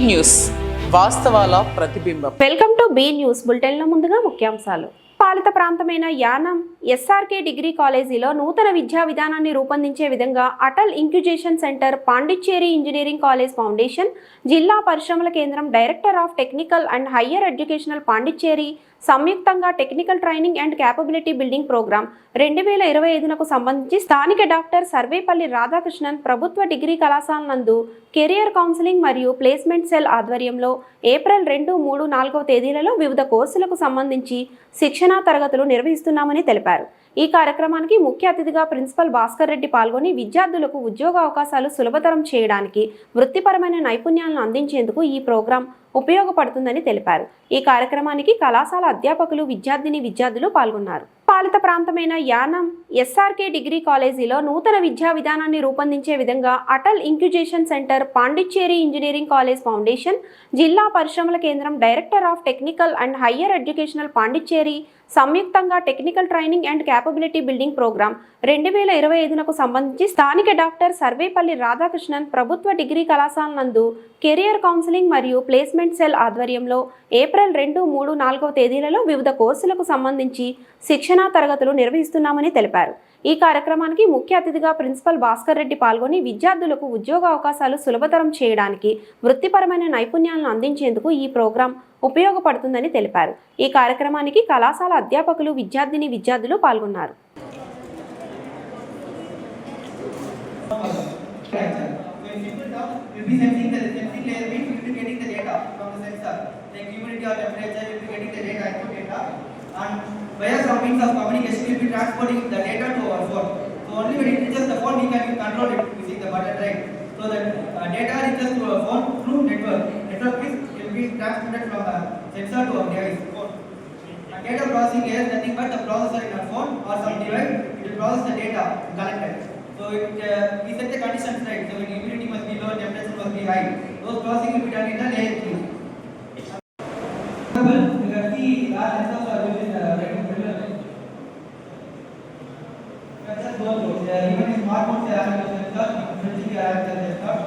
News వాస్తవాల ప్రతిబింబం. Welcome to be news bulletin లో ముందుగా ముఖ్యాంశాలు. పాలిత ప్రాంతమైన యానం ఎస్ఆర్కే డిగ్రీ కాలేజీలో నూతన విద్యా విధానాన్ని రూపొందించే విధంగా Atal incubation centre, Pondicherry engineering college foundation, జిల్లా పరిశ్రమల కేంద్రం, director of technical and higher educational Pondicherry సంయుక్తంగా technical training and capability building programme 2025కు సంబంధించి స్థానిక డాక్టర్ సర్వేపల్లి రాధాకృష్ణన్ ప్రభుత్వ డిగ్రీ కళాశాల నందు కెరియర్ కౌన్సిలింగ్ మరియు ప్లేస్మెంట్ సెల్ ఆధ్వర్యంలో ఏప్రిల్ 2, 3, 4వ తేదీలలో వివిధ కోర్సులకు సంబంధించి శిక్షణా తరగతులు నిర్వహిస్తున్నామని తెలిపారు. ఈ కార్యక్రమానికి ముఖ్య అతిథిగా ప్రిన్సిపల్ భాస్కర్ రెడ్డి పాల్గొని విద్యార్థులకు ఉద్యోగ అవకాశాలు సులభతరం చేయడానికి, వృత్తిపరమైన నైపుణ్యాలను అందించేందుకు ఈ ప్రోగ్రాం ఉపయోగపడుతుందని తెలిపారు. ఈ కార్యక్రమానికి కళాశాల అధ్యాపకులు, విద్యార్థులు పాల్గొన్నారు. పాలిత ప్రాంతమైన యానం ఎస్ఆర్కే డిగ్రీ కాలేజీలో నూతన విద్యా విధానాన్ని రూపొందించే విధంగా Atal incubation centre, Pondicherry engineering college foundation, జిల్లా పరిశ్రమల కేంద్రం, director of technical and higher educational Pondicherry సంయుక్తంగా technical training and capability building programme 2025కు సంబంధించి స్థానిక డాక్టర్ సర్వేపల్లి రాధాకృష్ణన్ ప్రభుత్వ డిగ్రీ కళాశాల నందు కెరియర్ కౌన్సిలింగ్ మరియు ప్లేస్మెంట్ సెల్ ఆధ్వర్యంలో ఏప్రిల్ 2, 3, 4వ తేదీలలో వివిధ కోర్సులకు సంబంధించి శిక్షణా తరగతులు నిర్వహిస్తున్నామని తెలిపారు. ఈ కార్యక్రమానికి ముఖ్య అతిథిగా ప్రిన్సిపల్ భాస్కర్ రెడ్డి పాల్గొని విద్యార్థులకు ఉద్యోగ అవకాశాలు సులభతరం చేయడానికి, వృత్తిపరమైన నైపుణ్యాలను అందించేందుకు ఈ ప్రోగ్రాం ఉపయోగపడుతుందని తెలిపారు. ఈ కార్యక్రమానికి కళాశాల అధ్యాపకులు, విద్యార్థులు పాల్గొన్నారు. And via some means of communication we will be transporting the data to our phone. So only when it reaches the phone we can control it using the button, right? So the data reaches to our phone through network. Network is will be transmitted from the sensor to our device phone. And data processing is nothing but the processor in our phone or some device. It will process the data collected. So we set the conditions right. So when humidity must be low, temperature must be high. Those processing will be done in the layer 3. You can see our sensors are used in just go through. Even in smartphones, they are having sensors. Fridge, they are having sensors.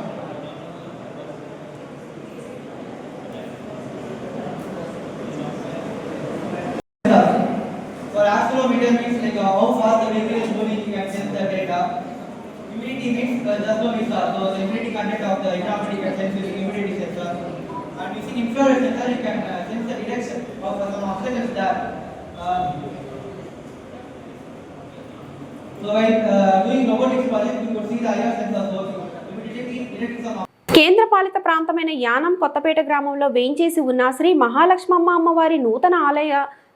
For accelerometer means like how fast the vehicle is moving, you can sense the data. Humidity means just no means so the humidity content of the environment you can sense using humidity sensor. And using infrared sensor, you can sense the direction of some oxygen there. So while doing robotics project, you could see the IR sensor working. Immediately detect some. కేంద్ర పాలిత ప్రాంతమైన యానం కొత్తపేట గ్రామంలో వేంచేసి ఉన్న శ్రీ మహాలక్ష్మమ్మ అమ్మవారి నూతన ఆలయ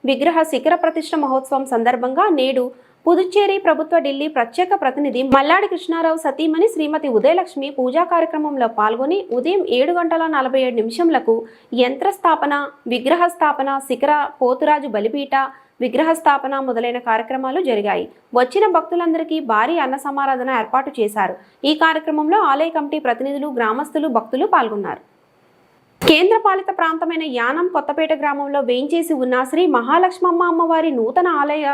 విగ్రహ శిఖర ప్రతిష్ఠ మహోత్సవం సందర్భంగా నేడు పుదుచ్చేరి ప్రభుత్వ ఢిల్లీ ప్రత్యేక ప్రతినిధి మల్లాడి కృష్ణారావు సతీమణి శ్రీమతి ఉదయలక్ష్మి పూజా కార్యక్రమంలో పాల్గొని ఉదయం 7:47 యంత్ర స్థాపన, విగ్రహ స్థాపన, శిఖర పోతురాజు బలిపీఠ విగ్రహ స్థాపన మొదలైన కార్యక్రమాలు జరిగాయి. వచ్చిన భక్తులందరికీ భారీ అన్న సమారాధన ఏర్పాటు చేశారు. ఈ కార్యక్రమంలో ఆలయ కమిటీ ప్రతినిధులు, గ్రామస్తులు, భక్తులు పాల్గొన్నారు. కేంద్ర పాలిత ప్రాంతమైన యానం కొత్తపేట గ్రామంలో వేంచేసి ఉన్న శ్రీ మహాలక్ష్మమ్మ అమ్మవారి నూతన ఆలయ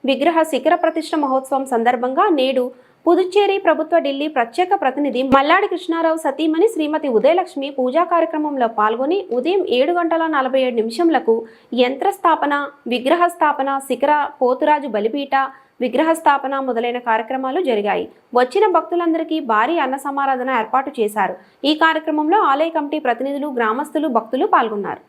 విగ్రహ శిఖర ప్రతిష్ఠ మహోత్సవం సందర్భంగా నేడు పుదుచ్చేరి ప్రభుత్వ ఢిల్లీ ప్రత్యేక ప్రతినిధి మల్లాడి కృష్ణారావు సతీమణి శ్రీమతి ఉదయలక్ష్మి పూజా కార్యక్రమంలో పాల్గొని ఉదయం 7:47 యంత్ర స్థాపన, విగ్రహ స్థాపన, శిఖర పోతురాజు బలిపీఠ విగ్రహ స్థాపన మొదలైన కార్యక్రమాలు జరిగాయి. వచ్చిన భక్తులందరికీ భారీ అన్న సమారాధన ఏర్పాటు చేశారు. ఈ కార్యక్రమంలో ఆలయ కమిటీ ప్రతినిధులు, గ్రామస్తులు, భక్తులు పాల్గొన్నారు.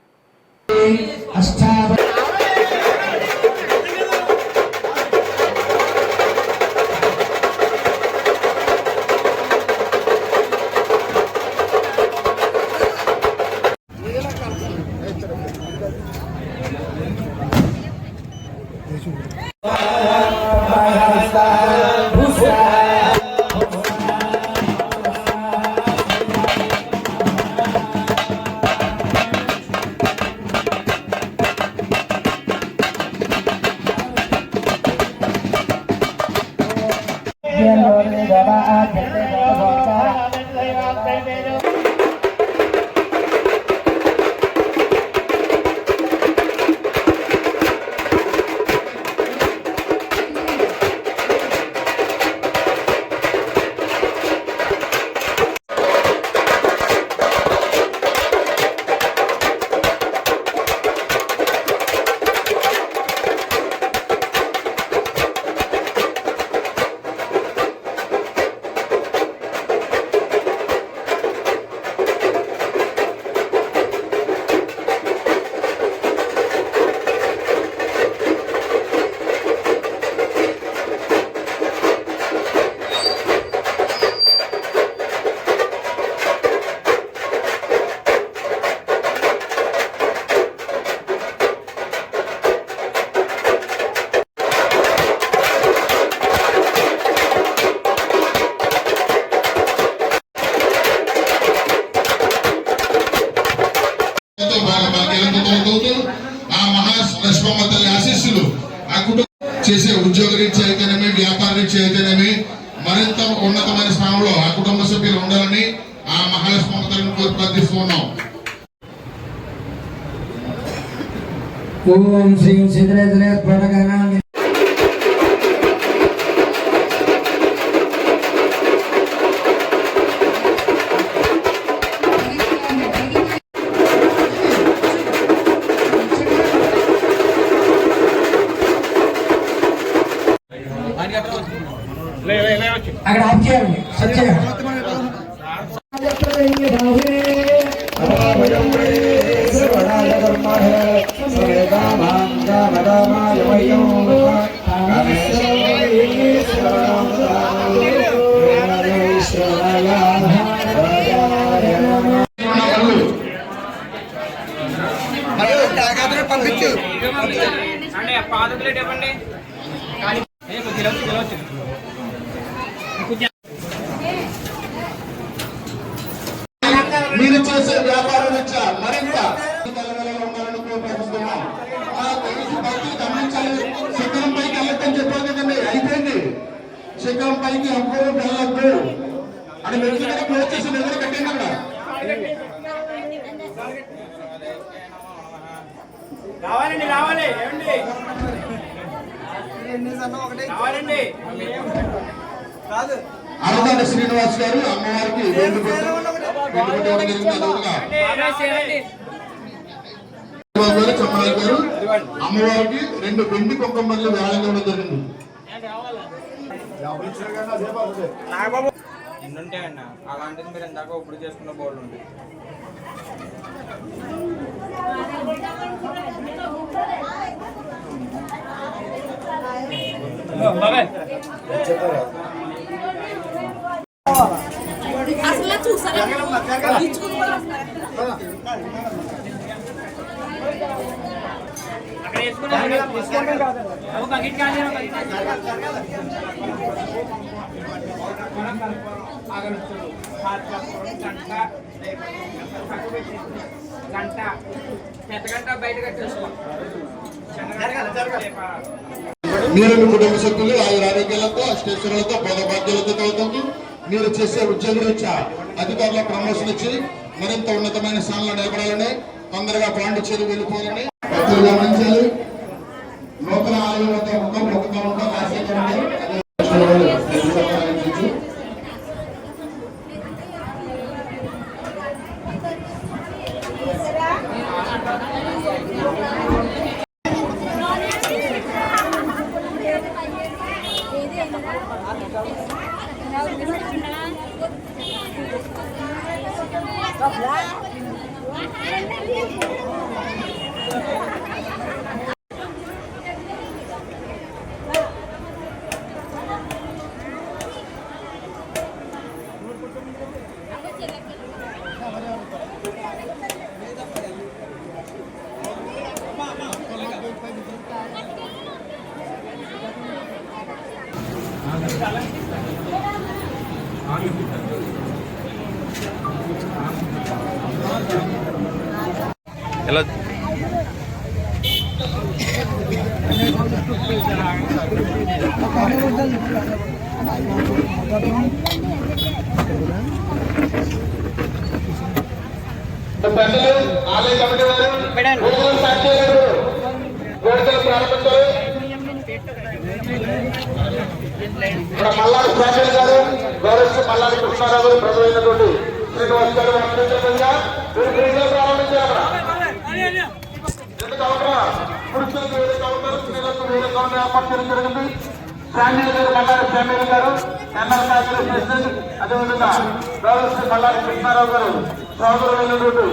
లక్ష్మమ్మ తల్లి ఆశీస్సులు ఆ కుటుంబం చేసే ఉద్యోగ రీత్యా అయితేనేమి, వ్యాపార రీత్యా అయితేనేమి మరింత ఉన్నతమైన స్థానంలో ఆ కుటుంబ సభ్యులు ఉండాలని ఆ మహాలక్ష్మమ్మ తల్లిని కోరి ప్రార్థిస్తూ ఉన్నాం. ఓం శ్రీ సిద్ధేశ్వర స్ఫోటకానామి అక్కడ ఆఫ్ చేయండి సత్యగా పంపించు మీరు చేసే వ్యాపార రీత్యా మరింత ఉండాలని కోరుకుంటున్నాం. గమనించాలి, శిఖరం పైకి వెళ్ళొద్దని చెప్పారు కదండి, అయిపోయింది. శిఖరం పైకి ఎవ్వరూ వెళ్ళొద్దు అని మెట్లు మీద క్లోజ్ చేసి నిద్ర కట్టింది అక్కడ. అరదాని శ్రీనివాస్ గారు అమ్మవారికి చమ్మరాజు గారు అమ్మవారికి 2 వెండి కుంకుమలు వేలం ఇవ్వడం జరిగింది. ఎన్నుంటాయన్న అలాంటిది మీరు ఇందాక ఇప్పుడు చేసుకున్న బోర్డు ఉంది. అసలు చూసారా మీరు మీ కుటుంబ సభ్యులు ఆరోగ్యాలతో అష్టేశ్వరులతో భోగభాగ్యాలతో కలుగుతుంది. మీరు చేసే ఉద్యోగ రీత్యా అధికారుల ప్రమోషన్ ఇచ్చి మరింత ఉన్నతమైన స్థానంలో నిలబడాలని, తొందరగా పాండిచ్చేరి వెళ్ళిపోవాలని గమనించాలి. నూతన ఆలయం వద్ద ముఖం మొక్కుతా ఉంటాం. ఎలా పెద్దలు ఆలయ కమిటీ వారు ప్రారంభించారు. ఇక్కడ మల్లాడి స్వామి గారు, గౌరవ మల్లాడి కృష్ణారావు గారు, ప్రజలైనటువంటి శ్రీనివాస్ గారు ప్రారంభించారు. ఎందుకు అవసరం పురుషులకు వేరే కౌంటర్, స్త్రీలకు వేరే కౌంటర్ ఏర్పాటు చేయడం జరిగింది. శామ్యుల్ గారు, మల్లాడి శామ్యుల్ గారు, ఎన్ఆర్ ప్రెసిడెంట్, అదేవిధంగా గౌరవ శ్రీ మల్లాడి కృష్ణారావు గారు, సోదరులైనటువంటి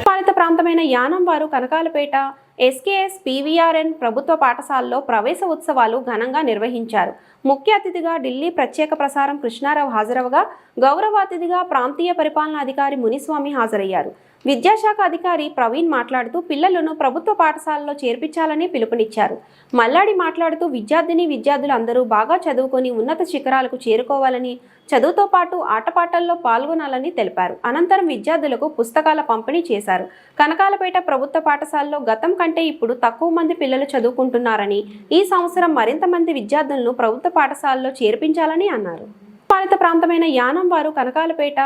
పాలిత ప్రాంతమైన యానం వారు కనకాలపేట ఎస్కేఎస్ పీవీఆర్ఎన్ ప్రభుత్వ పాఠశాలలో ప్రవేశ ఉత్సవాలు ఘనంగా నిర్వహించారు. ముఖ్య అతిథిగా ఢిల్లీ ప్రత్యేక ప్రసారం కృష్ణారావు హాజరవగా గౌరవ అతిథిగా ప్రాంతీయ పరిపాలనా అధికారి మునిస్వామి హాజరయ్యారు. విద్యాశాఖ అధికారి ప్రవీణ్ మాట్లాడుతూ పిల్లలను ప్రభుత్వ పాఠశాలలో చేర్పించాలని పిలుపునిచ్చారు. మల్లాడి మాట్లాడుతూ విద్యార్థులు అందరూ బాగా చదువుకొని ఉన్నత శిఖరాలకు చేరుకోవాలని, చదువుతో పాటు ఆటపాటల్లో పాల్గొనాలని తెలిపారు. అనంతరం విద్యార్థులకు పుస్తకాల పంపిణీ చేశారు. కనకాలపేట ప్రభుత్వ పాఠశాలలో గతం కంటే ఇప్పుడు తక్కువ మంది పిల్లలు చదువుకుంటున్నారని, ఈ సంవత్సరం మరింత మంది విద్యార్థులను ప్రభుత్వ పాఠశాలలో చేర్పించాలని అన్నారు. పాలిత ప్రాంతమైన యానం వారు కనకాలపేట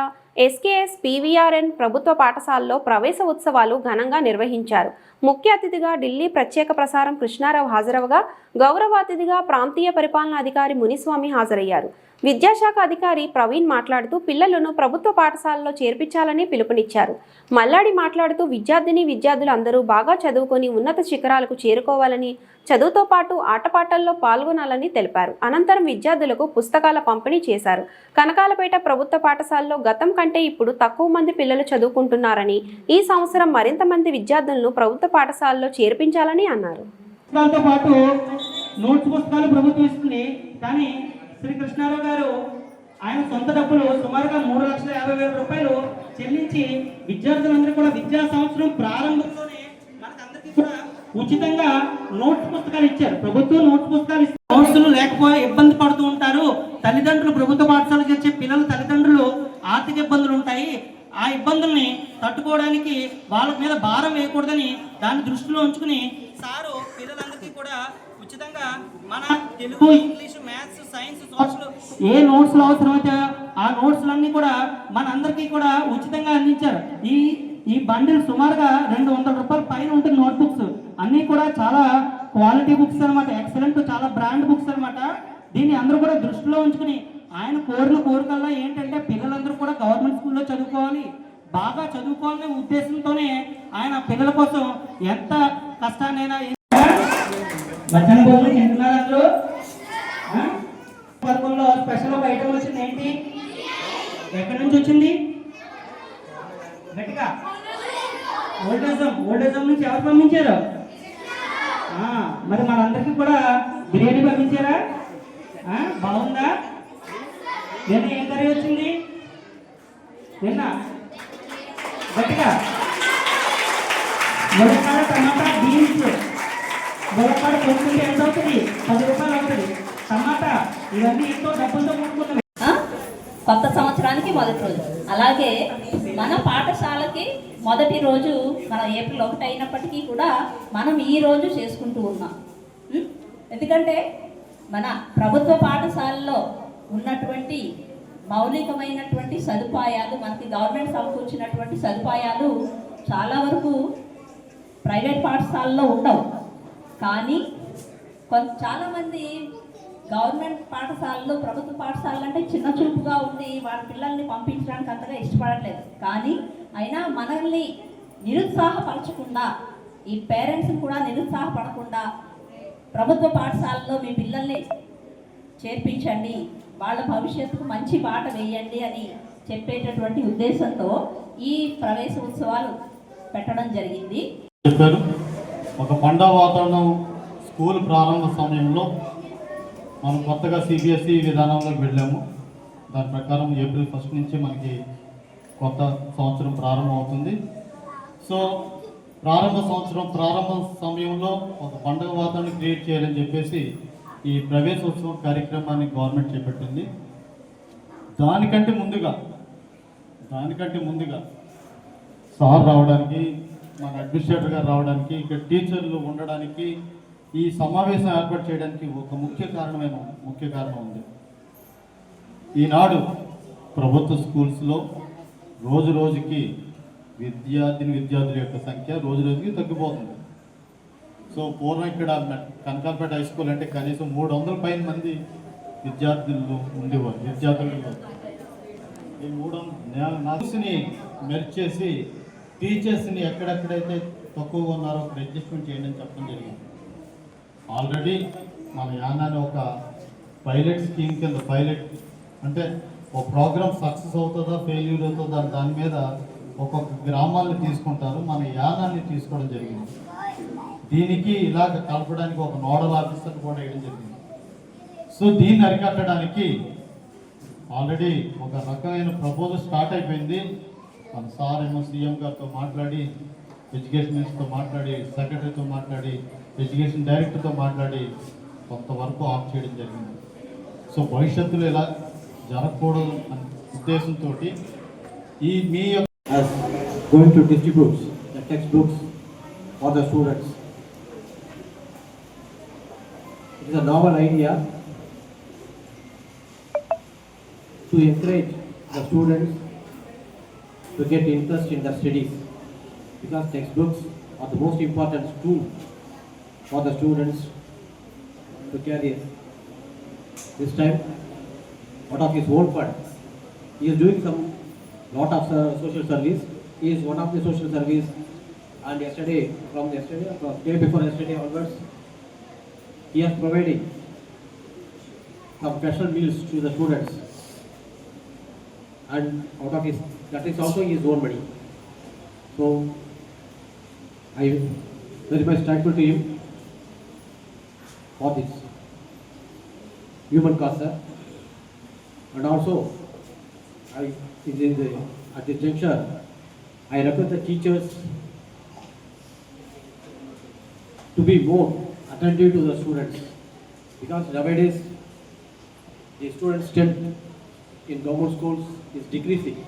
ఎస్కేఎస్ పీవీఆర్ఎన్ ప్రభుత్వ పాఠశాలలో ప్రవేశ ఉత్సవాలు ఘనంగా నిర్వహించారు. ముఖ్య అతిథిగా ఢిల్లీ ప్రత్యేక ప్రసారం కృష్ణారావు హాజరవగా గౌరవ అతిథిగా ప్రాంతీయ పరిపాలనా అధికారి మునిస్వామి హాజరయ్యారు. విద్యాశాఖ అధికారి ప్రవీణ్ మాట్లాడుతూ పిల్లలను ప్రభుత్వ పాఠశాలలో చేర్పించాలని పిలుపునిచ్చారు. మల్లాడి మాట్లాడుతూ విద్యార్థులు అందరూ బాగా చదువుకొని ఉన్నత శిఖరాలకు చేరుకోవాలని, చదువుతో పాటు ఆటపాటల్లో పాల్గొనాలని తెలిపారు. అనంతరం విద్యార్థులకు పుస్తకాల పంపిణీ చేశారు. కనకాలపేట ప్రభుత్వ పాఠశాలలో గతం కంటే ఇప్పుడు తక్కువ మంది పిల్లలు చదువుకుంటున్నారని, ఈ సంవత్సరం మరింత మంది విద్యార్థులను ప్రభుత్వ పాఠశాలలో చేర్పించాలని అన్నారు. దాంతో పాటు నోట్స్ పుస్తకాలు ప్రభుత్వం ఇస్తుంది, కానీ శ్రీ కృష్ణారావు గారు ఆయన సొంత డబ్బులు సుమారుగా 3,50,000 రూపాయలు చెల్లించి విద్యార్థులందరూ కూడా విద్యా సంవత్సరం ప్రారంభంలోనే మనకందరికీ కూడా ఉచితంగా నోట్స్ పుస్తకాలు ఇచ్చారు. ప్రభుత్వం నోట్స్ పుస్తకాలు ఇస్తే నోట్స్లు లేకపోతే ఇబ్బంది పడుతూ ఉంటారు. తల్లిదండ్రులు ప్రభుత్వ పాఠశాలకు చేర్చే పిల్లల తల్లిదండ్రులు ఆర్థిక ఇబ్బందులు ఉంటాయి. ఆ ఇబ్బందుల్ని తట్టుకోవడానికి వాళ్ళ మీద భారం వేయకూడదని దాన్ని దృష్టిలో ఉంచుకుని సారు పిల్లలందరికీ కూడా ఉచితంగా మన Telugu, English, maths, science, social ఏ నోట్స్లు అవసరమైతే ఆ నోట్స్లన్నీ కూడా మనందరికీ కూడా ఉచితంగా అందించారు. ఈ బండిల్ సుమారుగా 200 రూపాయల పైన ఉంటుంది. నోట్ బుక్స్ అన్నీ కూడా చాలా క్వాలిటీ బుక్స్ అనమాట, ఎక్సలెంట్, చాలా బ్రాండ్ బుక్స్ అనమాట. దీన్ని అందరూ కూడా దృష్టిలో ఉంచుకుని ఆయన కోరికల్లో ఏంటంటే పిల్లలందరూ కూడా గవర్నమెంట్ స్కూల్లో చదువుకోవాలి, బాగా చదువుకోవాలనే ఉద్దేశంతోనే ఆయన పిల్లల కోసం ఎంత కష్టాన్నైనా మధ్యాహ్న భోజనం తింటున్నారు. అందరూ వర్గంలో స్పెషల్ ఒక ఐటమ్ వచ్చింది. ఏంటి, ఎక్కడి నుంచి వచ్చింది? గట్టిగా ఓల్డేజం నుంచి ఎవరు పంపించారు? మరి మనందరికీ కూడా బిర్యానీ పంపించారా? బాగుందా? నిన్న ఏం కర్రీ వచ్చింది? నిన్న గట్టిగా ములక్కాడ, టమాటా, బీన్స్. ములక్కాడ కొనుక్కుంటే ఎంత అవుతుంది? 10 రూపాయలు అవుతుంది. టమాటా ఇవన్నీ ఎంతో డబ్బులతో కొనుక్కున్నవి. కొత్త సంవత్సరానికి మొదటి రోజు. అలాగే మన పాఠశాలకి మొదటి రోజు మనం ఏప్రిల్ 1 అయినప్పటికీ కూడా మనం ఈ రోజు చేసుకుంటూ ఉన్నాం. ఎందుకంటే మన ప్రభుత్వ పాఠశాలలో ఉన్నటువంటి మౌలికమైనటువంటి సదుపాయాలు, మనకి గవర్నమెంట్ సమకూర్చినటువంటి సదుపాయాలు చాలా వరకు ప్రైవేట్ పాఠశాలలో ఉండవు. కానీ చాలామంది గవర్నమెంట్ పాఠశాలలు, ప్రభుత్వ పాఠశాలలు అంటే చిన్న చూపుగా ఉండి వాళ్ళ పిల్లల్ని పంపించడానికి అంతగా ఇష్టపడట్లేదు. కానీ అయినా మనల్ని నిరుత్సాహపరచకుండా, ఈ పేరెంట్స్ని కూడా నిరుత్సాహపడకుండా ప్రభుత్వ పాఠశాలలో మీ పిల్లల్ని చేర్పించండి, వాళ్ళ భవిష్యత్తుకు మంచి బాట వేయండి అని చెప్పేటటువంటి ఉద్దేశంతో ఈ ప్రవేశ ఉత్సవాలు పెట్టడం జరిగింది. ఒక పండగ వాతావరణం స్కూల్ ప్రారంభ సమయంలో మనం కొత్తగా సిబిఎస్ఈ విధానంలోకి వెళ్ళాము. దాని ప్రకారం ఏప్రిల్ 1 నుంచి మనకి కొత్త సంవత్సరం ప్రారంభం అవుతుంది. సో ప్రారంభ సమయంలో ఒక పండుగ వాతావరణం క్రియేట్ చేయాలని చెప్పేసి ఈ ప్రవేశోత్సవం కార్యక్రమాన్ని గవర్నమెంట్ చేపట్టింది. దానికంటే ముందుగా సార్ రావడానికి, మన అడ్మినిస్ట్రేటర్ గారు రావడానికి, ఇక్కడ టీచర్లు ఉండడానికి, ఈ సమావేశం ఏర్పాటు చేయడానికి ఒక ముఖ్య కారణం ఉంది. ఈనాడు ప్రభుత్వ స్కూల్స్లో రోజుకి విద్యార్థుల యొక్క సంఖ్య రోజుకి తగ్గిపోతుంది. సో పూర్వం ఇక్కడ కనకాలపేట హై స్కూల్ అంటే కనీసం 300 పైన మంది విద్యార్థులు ఉండేవారు. ఈ 300ని మెర్జ్ చేసి టీచర్స్ని ఎక్కడెక్కడైతే తక్కువగా ఉన్నారో అక్కడ అడ్జస్ట్మెంట్ చేయండి అని చెప్పడం జరిగింది. ఆల్రెడీ మన యానాన్ని ఒక పైలట్ స్కీమ్ కింద, పైలట్ అంటే ఒక ప్రోగ్రామ్ సక్సెస్ అవుతుందా ఫెయిల్యూర్ అవుతుందా దాని మీద ఒక్కొక్క గ్రామాలను తీసుకుంటారు. మన యానాన్ని తీసుకోవడం జరిగింది. దీనికి ఇలాగ కలపడానికి ఒక నోడల్ ఆఫీసర్ కూడా వేయడం జరిగింది. సో దీన్ని అరికట్టడానికి ఆల్రెడీ ఒక రకమైన ప్రపోజల్ స్టార్ట్ అయిపోయింది. మన సార్ ఏమో సీఎం గారితో మాట్లాడి, ఎడ్యుకేషన్ మినిస్టర్తో మాట్లాడి, సెక్రటరీతో మాట్లాడి, ఎడ్యుకేషన్ డైరెక్టర్తో మాట్లాడి కొంతవరకు ఆఫ్ చేయడం జరిగింది. సో భవిష్యత్తులో ఇలా జరగకూడదు అనే ఉద్దేశంతో ఈ మీ going to distribute the textbooks for the students. It is a novel idea to encourage the students to get interest in their studies, because textbooks are the most important tool for the students to carry. This time, out of his own fund, he is doing some lot of social service. He is one of the social service, and from day before yesterday onwards, he is providing some special meals to the students, and out of his, that is also his own money. So I am very much thankful to him for this human cause, sir. And also at this juncture, I request the teachers to be more attentive to the students, because nowadays the student strength in government schools is decreasing.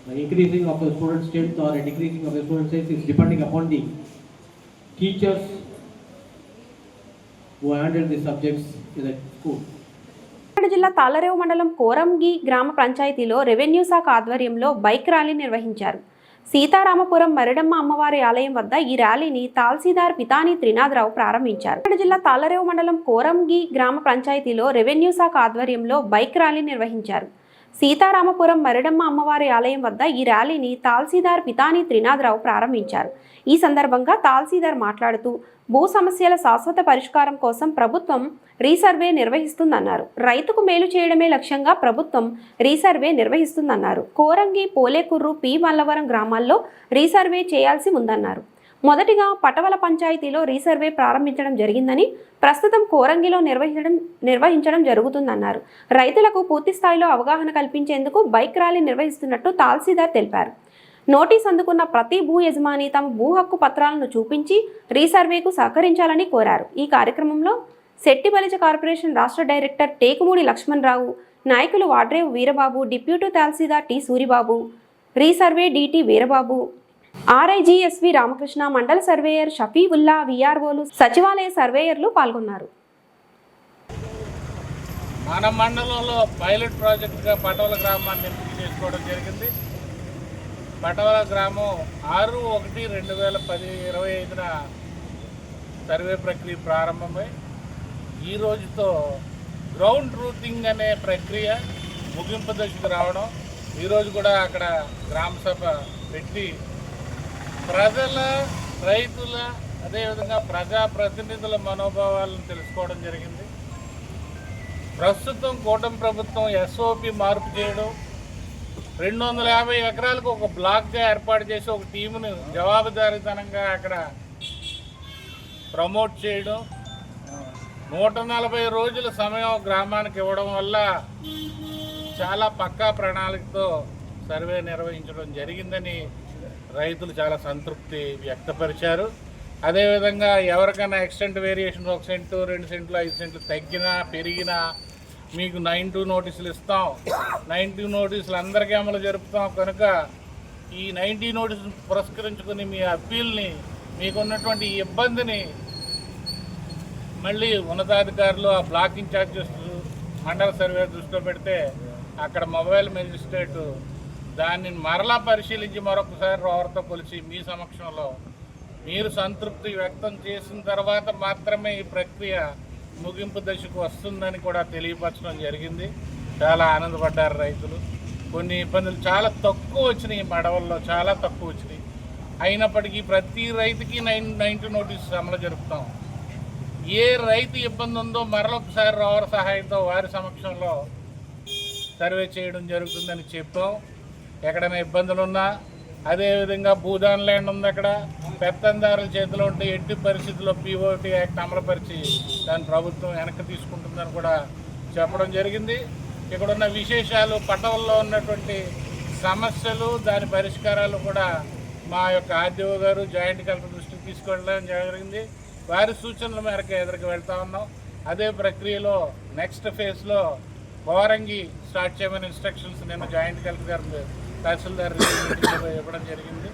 The increasing of the student strength or a decreasing of the student strength is depending upon the teachers who handle the subjects in the school. జిల్లా తాళ్లరేవు మండలం కోరంగి గ్రామ పంచాయతీలో revenue శాఖ ఆధ్వర్యంలో bike rally నిర్వహించారు. సీతారామపురం మరిడమ్మ అమ్మవారి ఆలయం వద్ద ఈ ర్యాలీని తహసీల్దార్ పితాని త్రినాథరావు ప్రారంభించారు. జిల్లా తాళ్లరేవు మండలం కోరంగి గ్రామ పంచాయతీలో రెవెన్యూ శాఖ ఆధ్వర్యంలో బైక్ ర్యాలీ నిర్వహించారు. సీతారామపురం మరిడమ్మ అమ్మవారి ఆలయం వద్ద ఈ ర్యాలీని తహసీల్దార్ పితాని త్రినాథరావు ప్రారంభించారు. ఈ సందర్భంగా తహసీల్దార్ మాట్లాడుతూ భూ సమస్యల శాశ్వత పరిష్కారం కోసం ప్రభుత్వం రీసర్వే నిర్వహిస్తుందన్నారు. రైతుకు మేలు చేయడమే లక్ష్యంగా ప్రభుత్వం రీసర్వే నిర్వహిస్తుందన్నారు. కోరంగి, పోలేకుర్రు, పి మల్లవరం గ్రామాల్లో రీసర్వే చేయాల్సి ఉందన్నారు. మొదటిగా పటవల పంచాయతీలో రీసర్వే ప్రారంభించడం జరిగిందని, ప్రస్తుతం కోరంగిలో నిర్వహించడం జరుగుతుందన్నారు. రైతులకు పూర్తి స్థాయిలో అవగాహన కల్పించేందుకు బైక్ ర్యాలీ నిర్వహిస్తున్నట్టు తహసీల్దార్ తెలిపారు. నోటీస్ అందుకున్న ప్రతి భూ యజమాని తమ భూ హక్కు పత్రాలను చూపించి రీసర్వేకు సహకరించాలని కోరారు. ఈ కార్యక్రమంలో శెట్టిబలిజ కార్పొరేషన్ రాష్ట్ర డైరెక్టర్ టేకుమూడి లక్ష్మణరావు, నాయకులు Vadrevu Veerababu, deputy tahsildar T Suribabu, resurvey DT Veerababu, RI GSV Ramakrishna, మండల సర్వేయర్ షఫీవుల్లా, విఆర్ఓలు, సచివాలయ సర్వేయర్లు పాల్గొన్నారు. మన మండలంలో పైలట్ ప్రాజెక్టుగా పటవల గ్రామాన్ని ఎంపిక చేసుకోవడం జరిగింది. పటవల గ్రామం 6/1/2025న సర్వే ప్రక్రియ ప్రారంభమై ఈ రోజుతో గ్రౌండ్ ట్రూతింగ్ అనే ప్రక్రియ ముగింపు దశకు రావడం, ఈరోజు కూడా అక్కడ గ్రామ సభ పెట్టి ప్రజల, రైతుల, అదేవిధంగా ప్రజాప్రతినిధుల మనోభావాలను తెలుసుకోవడం జరిగింది. ప్రస్తుతం కూటమి ప్రభుత్వం ఎస్ఓపి మార్పు చేయడం, 250 ఎకరాలకు ఒక బ్లాక్గా ఏర్పాటు చేసి ఒక టీమును జవాబుదారీతనంగా అక్కడ ప్రమోట్ చేయడం, 140 రోజుల సమయం గ్రామానికి ఇవ్వడం వల్ల చాలా పక్కా ప్రణాళికతో సర్వే నిర్వహించడం జరిగిందని రైతులు చాలా సంతృప్తి వ్యక్తపరిచారు. అదేవిధంగా ఎవరికైనా ఎక్స్టెంట్ వేరియేషన్ 1 సెంటు, 2 సెంట్లు, 5 సెంట్లు తగ్గినా పెరిగినా మీకు 92 నోటీసులు ఇస్తాం. 92 నోటీసులు అందరికీ అమలు జరుపుతాం. కనుక ఈ 90 నోటీసులు పురస్కరించుకుని మీ అప్పీల్ని, మీకున్నటువంటి ఇబ్బందిని మళ్ళీ ఉన్నతాధికారులు, ఆ బ్లాక్ ఇన్ఛార్జెస్, మండల సర్వే దృష్టిలో పెడితే అక్కడ మొబైల్ మెజిస్ట్రేటు దాన్ని మరలా పరిశీలించి మరొకసారి రోవర్తో కొలిచి మీ సమక్షంలో మీరు సంతృప్తి వ్యక్తం చేసిన తర్వాత మాత్రమే ఈ ప్రక్రియ ముగింపు దశకు వస్తుందని కూడా తెలియపరచడం జరిగింది. చాలా ఆనందపడ్డారు రైతులు. కొన్ని ఇబ్బందులు చాలా తక్కువ వచ్చినాయి, మడవల్లో చాలా తక్కువ వచ్చినాయి. అయినప్పటికీ ప్రతి రైతుకి 90 నోటీసు అమలు జరుపుతాం. ఏ రైతు ఇబ్బంది ఉందో మరొకసారి రోవర్ సహాయంతో వారి సమక్షంలో సర్వే చేయడం జరుగుతుందని చెప్పాం. ఎక్కడైనా ఇబ్బందులు ఉన్నా, అదేవిధంగా భూదాన్ ల్యాండ్ ఉంది, అక్కడ పెత్తందారుల చేతిలో ఉంటే ఎట్టి పరిస్థితుల్లో పిఓటి యాక్ట్ అమలుపరిచి దాని ప్రభుత్వం వెనక్కి తీసుకుంటుందని కూడా చెప్పడం జరిగింది. ఇక్కడ ఉన్న విశేషాలు, పట్టణంలో ఉన్నటువంటి సమస్యలు, దాని పరిష్కారాలు కూడా మా యొక్క ఆర్డీఓ గారు జాయింట్ కలెక్టర్ దృష్టికి తీసుకెళ్ళడం జరిగింది. వారి సూచనల మేరకు ఎదురుకు వెళ్తా ఉన్నాం. అదే ప్రక్రియలో నెక్స్ట్ ఫేజ్లో గోరంగి స్టార్ట్ చేయమని ఇన్స్ట్రక్షన్స్ నిన్న జాయింట్ కలెక్టర్ గారు తహసీల్దార్ ఇవ్వడం జరిగింది.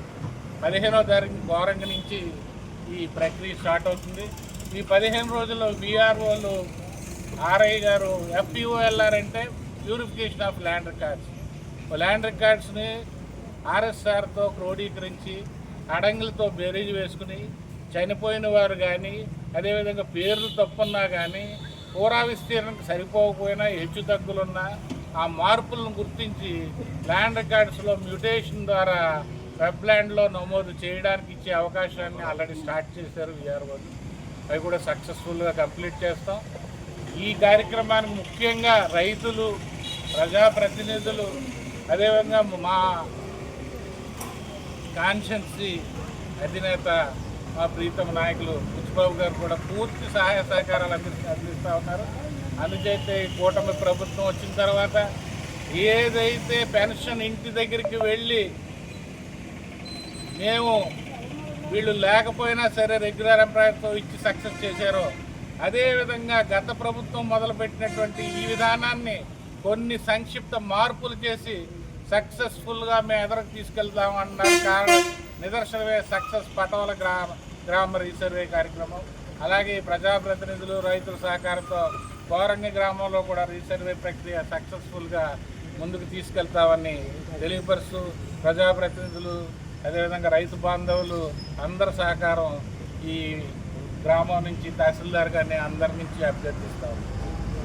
15వ తారీఖు గోరంగి నుంచి ఈ ప్రక్రియ స్టార్ట్ అవుతుంది. ఈ 15 రోజుల్లో విఆర్ఓలు, ఆర్ఐ గారు, FPOLR అంటే purification of land records, land రికార్డ్స్ని RSRతో క్రోడీకరించి అడంగులతో బేరీజు వేసుకుని చనిపోయిన వారు కానీ, అదేవిధంగా పేర్లు తప్పున్నా కానీ, పూరా విస్తీర్ణకు సరిపోకపోయినా హెచ్చు తగ్గులున్నా ఆ మార్పులను గుర్తించి ల్యాండ్ రికార్డ్స్లో మ్యూటేషన్ ద్వారా వెబ్ల్యాండ్లో నమోదు చేయడానికి ఇచ్చే అవకాశాన్ని ఆల్రెడీ స్టార్ట్ చేశారు విఆర్ఓలు. అవి కూడా సక్సెస్ఫుల్గా కంప్లీట్ చేస్తాం. ఈ కార్యక్రమానికి ముఖ్యంగా రైతులు, ప్రజాప్రతినిధులు, అదేవిధంగా మా కాన్స్టిట్యుయెన్సీ అధినేత మా ప్రీతమ నాయకులు బుచ్చిబాబు గారు కూడా పూర్తి సహాయ సహకారాలు అందిస్తూ ఉన్నారు. అందుచేత ఈ కూటమి ప్రభుత్వం వచ్చిన తర్వాత ఏదైతే పెన్షన్ ఇంటి దగ్గరికి వెళ్ళి మేము వీళ్ళు లేకపోయినా సరే రెగ్యులర్ ఎంప్లాయర్తో ఇచ్చి సక్సెస్ చేశారో, అదేవిధంగా గత ప్రభుత్వం మొదలుపెట్టినటువంటి ఈ విధానాన్ని కొన్ని సంక్షిప్త మార్పులు చేసి సక్సెస్ఫుల్గా మేము ఎదురుకు తీసుకెళ్తామన్న కారణం నిదర్శనమే సక్సెస్ పటోల గ్రామ రీసర్వే కార్యక్రమం. అలాగే ప్రజాప్రతినిధులు, రైతుల సహకారంతో గోరంగి గ్రామంలో కూడా రీసర్వే ప్రక్రియ సక్సెస్ఫుల్గా ముందుకు తీసుకెళ్తామని తెలియపరుస్తూ, ప్రజాప్రతినిధులు అదేవిధంగా రైతు బాంధవులు అందరి సహకారం ఈ గ్రామం నుంచి తహసీల్దార్ గారిని అందరి నుంచి అభ్యర్థిస్తాము.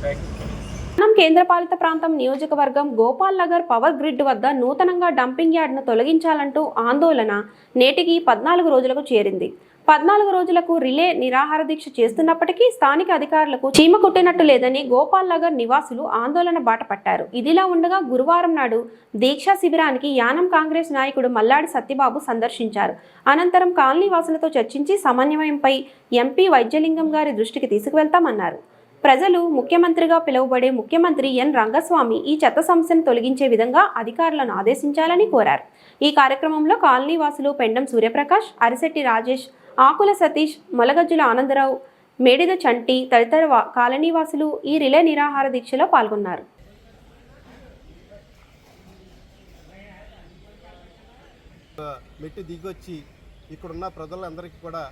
Thank you. కేంద్రపాలిత ప్రాంతం నియోజకవర్గం గోపాల్ నగర్ పవర్ గ్రిడ్ వద్ద నూతనంగా డంపింగ్ యార్డ్ను తొలగించాలంటూ ఆందోళన నేటికి 14 రోజులకు చేరింది. 14 రోజులకు రిలే నిరాహార దీక్ష చేస్తున్నప్పటికీ స్థానిక అధికారులకు చీమ కుట్టినట్టు లేదని గోపాల్ నగర్ నివాసులు ఆందోళన బాట పట్టారు. ఇదిలా ఉండగా గురువారం నాడు దీక్షా శిబిరానికి యానం కాంగ్రెస్ నాయకుడు మల్లాడి సత్యబాబు సందర్శించారు. అనంతరం కాలనీ వాసులతో చర్చించి సమన్వయంపై ఎంపీ వైద్యలింగం గారి దృష్టికి తీసుకువెళ్తామన్నారు. ప్రజలు ముఖ్యమంత్రిగా పిలువబడే ముఖ్యమంత్రి ఎన్ రంగస్వామి ఈ చెత్త సమస్యను తొలగించే విధంగా అధికారులను ఆదేశించాలని కోరారు. ఈ కార్యక్రమంలో కాలనీ వాసులు పెండం సూర్యప్రకాష్, అరిశెట్టి రాజేష్, ఆకుల సతీష్, మొలగజ్జుల ఆనందరావు, మేడిద చంటి తదితర కాలనీ వాసులు ఈ రిలే నిరాహార దీక్షలో పాల్గొన్నారు. మెట్టి దిగొచ్చి ఇక్కడున్న ప్రజలందరికీ కూడా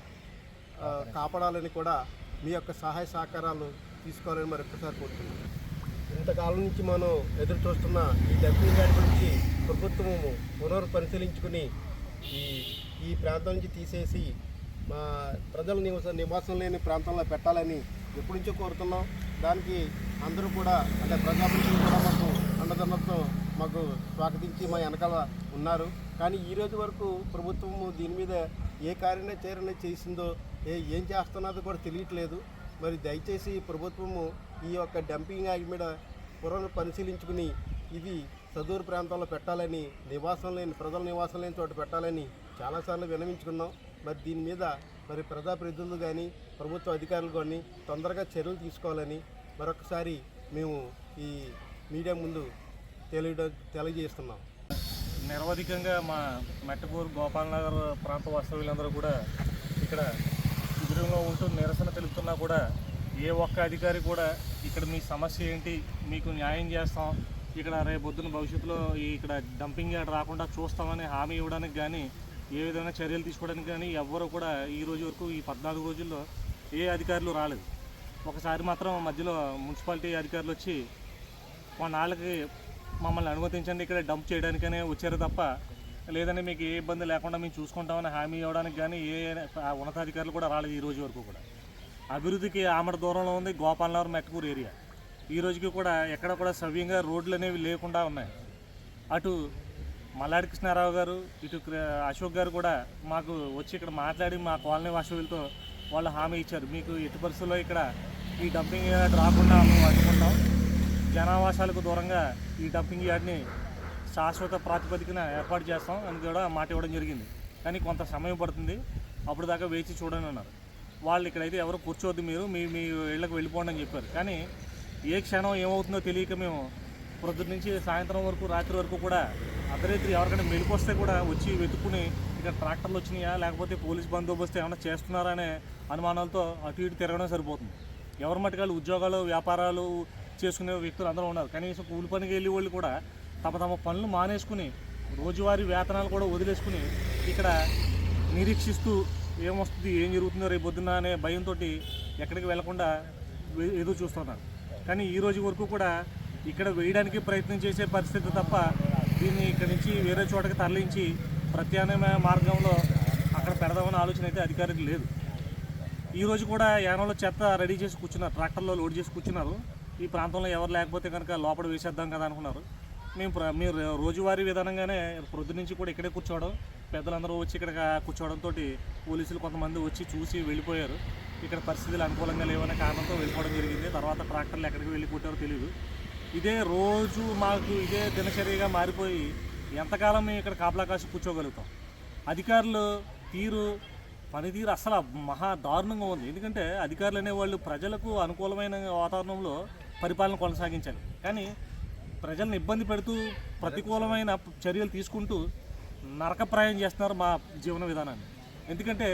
కాపాడాలని కూడా మీ యొక్క సహాయ సహకారాలు తీసుకోవాలని మరొకసారి కోరుతున్నాను. ఇంతకాలం నుంచి మనం ఎదురు చూస్తున్న ఈ డంపింగ్ యార్డ్ గురించి ప్రభుత్వము పునర్పరిశీలించుకుని ఈ ప్రాంతం నుంచి తీసేసి మా ప్రజల నివాసం లేని ప్రాంతంలో పెట్టాలని ఎప్పటి నుంచో కోరుతున్నాం. దానికి అందరూ కూడా అంటే ప్రజాప్రతినిధులు కూడా మాకు అండదండలతో మాకు స్వాగతించి మా వెనకాల ఉన్నారు. కానీ ఈరోజు వరకు ప్రభుత్వము దీని మీద ఏ కార్యాచరణ చేసిందో ఏం చేస్తున్నదో కూడా తెలియట్లేదు. మరి దయచేసి ప్రభుత్వము ఈ యొక్క డంపింగ్ యార్డ్ మీద పరిశీలించుకుని ఇది సదూరు ప్రాంతంలో పెట్టాలని, ప్రజల నివాసం లేని చోట పెట్టాలని చాలాసార్లు విన్నవించుకున్నాం. మరి దీని మీద మరి ప్రజాప్రతినిధులు కానీ ప్రభుత్వ అధికారులు కానీ తొందరగా చర్యలు తీసుకోవాలని మరొకసారి మేము ఈ మీడియా ముందు తెలియజేస్తున్నాం. నిరవధికంగా మా మెట్టపూర్ గోపాల్ నగర్ ప్రాంత వాస్తవ్యులందరూ కూడా ఇక్కడ శిబిరంలో ఉంటూ నిరసన తెలుపుతున్నా కూడా ఏ ఒక్క అధికారి కూడా ఇక్కడ మీ సమస్య ఏంటి, మీకు న్యాయం చేస్తాం, ఇక్కడ రేపొద్దున భవిష్యత్తులో ఇక్కడ డంపింగ్ యార్డ్ రాకుండా చూస్తామని హామీ ఇవ్వడానికి కానీ ఏ విధంగా చర్యలు తీసుకోవడానికి కానీ ఎవ్వరూ కూడా ఈ రోజు వరకు ఈ 14 రోజుల్లో ఏ అధికారులు రాలేదు. ఒకసారి మాత్రం మధ్యలో మున్సిపాలిటీ అధికారులు వచ్చి కొన్నాళ్ళకి మమ్మల్ని అనుమతించండి ఇక్కడ డంప్ చేయడానికనే వచ్చారు తప్ప లేదని మీకు ఏ ఇబ్బంది లేకుండా మేము చూసుకుంటామని హామీ ఇవ్వడానికి కానీ ఏ ఉన్నతాధికారులు కూడా రాలేదు ఈ రోజు వరకు కూడా. అభివృద్ధికి ఆమడ దూరంలో ఉంది గోపాల్ నగర్ మెట్టపూర్ ఏరియా. ఈ రోజుకి కూడా ఎక్కడ కూడా సవ్యంగా రోడ్లు అనేవి లేకుండా ఉన్నాయి. అటు మల్లాడి కృష్ణారావు గారు, ఇటు అశోక్ గారు కూడా మాకు వచ్చి ఇక్కడ మాట్లాడి మా కాలనీ వాసులతో వాళ్ళు హామీ ఇచ్చారు, మీకు ఎట్టి పరిస్థితుల్లో ఇక్కడ ఈ డంపింగ్ యార్డ్ రాకుండా మేము అడ్డుకుంటాం, జనావాసాలకు దూరంగా ఈ డంపింగ్ యార్డ్ని శాశ్వత ప్రాతిపదికన ఏర్పాటు చేస్తాం అని కూడా మాట ఇవ్వడం జరిగింది. కానీ కొంత సమయం పడుతుంది. అప్పుడు దాకా వేచి చూడని అన్నారు. వాళ్ళు ఇక్కడైతే ఎవరు కూర్చోవద్దు, మీరు మీ మీ ఇళ్ళకి వెళ్ళిపోండి అని చెప్పారు. కానీ ఏ క్షణం ఏమవుతుందో తెలియక మేము ప్రొద్దున నుంచి సాయంత్రం వరకు, రాత్రి వరకు కూడా అర్ధరాత్రి ఎవరికైనా మెలుకొస్తే కూడా వచ్చి వెతుక్కుని ఇక్కడ ట్రాక్టర్లు వచ్చినాయా లేకపోతే పోలీస్ బందోబస్తు ఏమైనా చేస్తున్నారా అనే అనుమానాలతో అటు ఇటు తిరగడం సరిపోతుంది. ఎవరి మట్టుకాళ్ళు ఉద్యోగాలు, వ్యాపారాలు చేసుకునే వ్యక్తులు అందరూ ఉన్నారు. కనీసం కూలి పనికి వెళ్ళే వాళ్ళు కూడా తమ తమ పనులు మానేసుకుని రోజువారీ వేతనాలు కూడా వదిలేసుకుని ఇక్కడ నిరీక్షిస్తూ ఏమొస్తుంది, ఏం జరుగుతుందో రేపు పొద్దున్న అనే భయంతో ఎక్కడికి వెళ్లకుండా ఎదురు చూస్తున్నారు. కానీ ఈ రోజు వరకు కూడా ఇక్కడ వేయడానికి ప్రయత్నం చేసే పరిస్థితి తప్ప దీన్ని ఇక్కడి నుంచి వేరే చోటకి తరలించి ప్రత్యామ్నాయ మార్గంలో అక్కడ పెడదామనే ఆలోచన అయితే అధికారికి లేదు. ఈరోజు కూడా యానంలో చెత్త రెడీ చేసి కూర్చున్నారు, ట్రాక్టర్లో లోడ్ చేసి కూర్చున్నారు. ఈ ప్రాంతంలో ఎవరు లేకపోతే కనుక లోపల వేసేద్దాం కదా అనుకున్నారు. మీరు రోజువారీ విధానంగానే ప్రొద్దు నుంచి కూడా ఇక్కడే కూర్చోవడం, పెద్దలందరూ వచ్చి ఇక్కడ కూర్చోవడంతో పోలీసులు కొంతమంది వచ్చి చూసి వెళ్ళిపోయారు. ఇక్కడ పరిస్థితులు అనుకూలంగా లేవనే కారణంతో వెళ్ళిపోవడం జరిగింది. తర్వాత ట్రాక్టర్లు ఎక్కడికి వెళ్ళి కొట్టారో తెలియదు. ఇదే రోజు మాకు ఇదే దినచర్యగా మారిపోయి ఎంతకాలం మేము ఇక్కడ కాపలా కాసి కూర్చోగలుగుతాం. అధికారులు పనితీరు అసలు మహా దారుణంగా ఉంది. ఎందుకంటే అధికారులు అనేవాళ్ళు ప్రజలకు అనుకూలమైన వాతావరణంలో పరిపాలన కొనసాగించాలి. కానీ ప్రజలను ఇబ్బంది పెడుతూ ప్రతికూలమైన చర్యలు తీసుకుంటూ నరకప్రాయం చేస్తున్నారు మా జీవన విధానాన్ని. ఎందుకంటే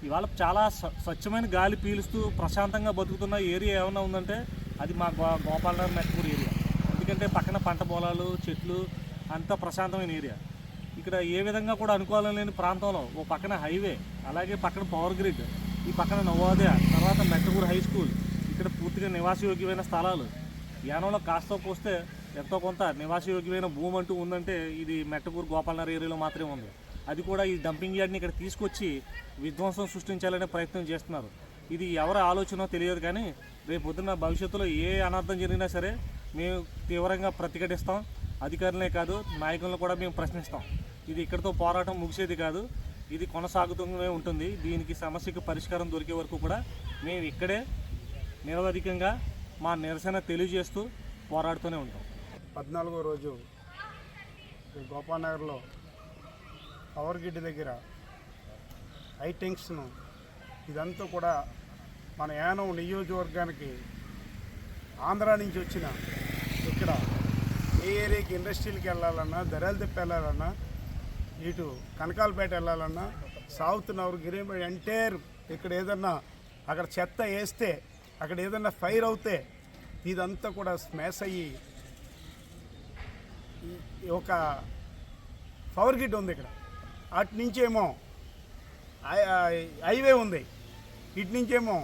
ఇవాళ చాలా స్వచ్ఛమైన గాలి పీలుస్తూ ప్రశాంతంగా బతుకుతున్న ఏరియా ఏమైనా ఉందంటే అది మా గోపాలనగర్ మెట్పూర్ ఏరియా. ఎందుకంటే పక్కన పంట పొలాలు, చెట్లు, అంతా ప్రశాంతమైన ఏరియా. ఇక్కడ ఏ విధంగా కూడా అనుకూలం లేని ప్రాంతంలో ఓ పక్కన హైవే, అలాగే పక్కన పవర్ గ్రిడ్, ఈ పక్కన నవోదయ, తర్వాత మెట్పూర్ హై స్కూల్, ఇక్కడ పూర్తిగా నివాసయోగ్యమైన స్థలాలు. యానంలో కాస్త పోస్తే ఎంతో కొంత నివాసయోగ్యమైన భూమి అంటూ ఉందంటే ఇది మెట్టకూరు గోపాలనగర్ ఏరియాలో మాత్రమే ఉంది. అది కూడా ఈ డంపింగ్ యార్డ్ని ఇక్కడ తీసుకొచ్చి విధ్వంసం సృష్టించాలనే ప్రయత్నం చేస్తున్నారు. ఇది ఎవరి ఆలోచనో తెలియదు. కానీ రేపు పొద్దున్న భవిష్యత్తులో ఏ అనర్థం జరిగినా సరే మేము తీవ్రంగా ప్రతిఘటిస్తాం. అధికారులనే కాదు, నాయకులను కూడా మేము ప్రశ్నిస్తాం. ఇది ఇక్కడితో పోరాటం ముగిసేది కాదు, ఇది కొనసాగుతూనే ఉంటుంది. దీనికి సమస్యకు పరిష్కారం దొరికే వరకు కూడా మేము ఇక్కడే నిరవధికంగా మా నిరసన తెలియజేస్తూ పోరాడుతూనే ఉంటాం. 14వ రోజు గోపాలనగర్లో పవర్ గ్రిడ్ దగ్గర హై టెన్షన్ ఇదంతా కూడా మన యానం నియోజకవర్గానికి ఆంధ్ర నుంచి వచ్చిన ఇక్కడ ఏ ఏరియాకి ఇండస్ట్రీలకి వెళ్ళాలన్నా, దర్యాలు తిప్పి వెళ్ళాలన్నా, ఇటు కనకాలపేట వెళ్ళాలన్నా, సౌత్ నవగిరి ఎంటైర్ ఇక్కడ ఏదన్నా అక్కడ చెత్త వేస్తే, అక్కడ ఏదన్నా ఫైర్ అవుతే ఇదంతా కూడా స్మాష్ అయ్యి ఒక పవర్ గ్రిడ్ ఉంది ఇక్కడ, అటు నుంచేమో హైవే ఉంది, ఇటు నుంచేమో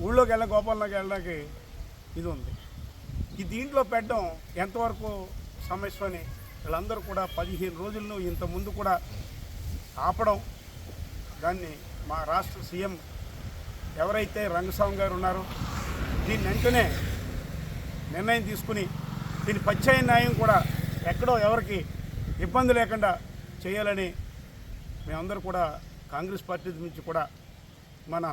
ఊళ్ళోకి గోపాలనగర్కి వెళ్ళడానికి ఇది ఉంది. ఈ దీంట్లో పెట్టడం ఎంతవరకు సమస్య అని వీళ్ళందరూ కూడా 15 రోజులను ఇంతకుముందు కూడా ఆపడం, దాన్ని మా రాష్ట్ర సీఎం ఎవరైతే రంగస్వామి గారు ఉన్నారో దీన్ని వెంటనే నిర్ణయం తీసుకుని దీని పచ్చాయి న్యాయం కూడా ఎక్కడో ఎవరికి ఇబ్బంది లేకుండా చేయాలని మేమందరూ కూడా కాంగ్రెస్ పార్టీ నుంచి కూడా మన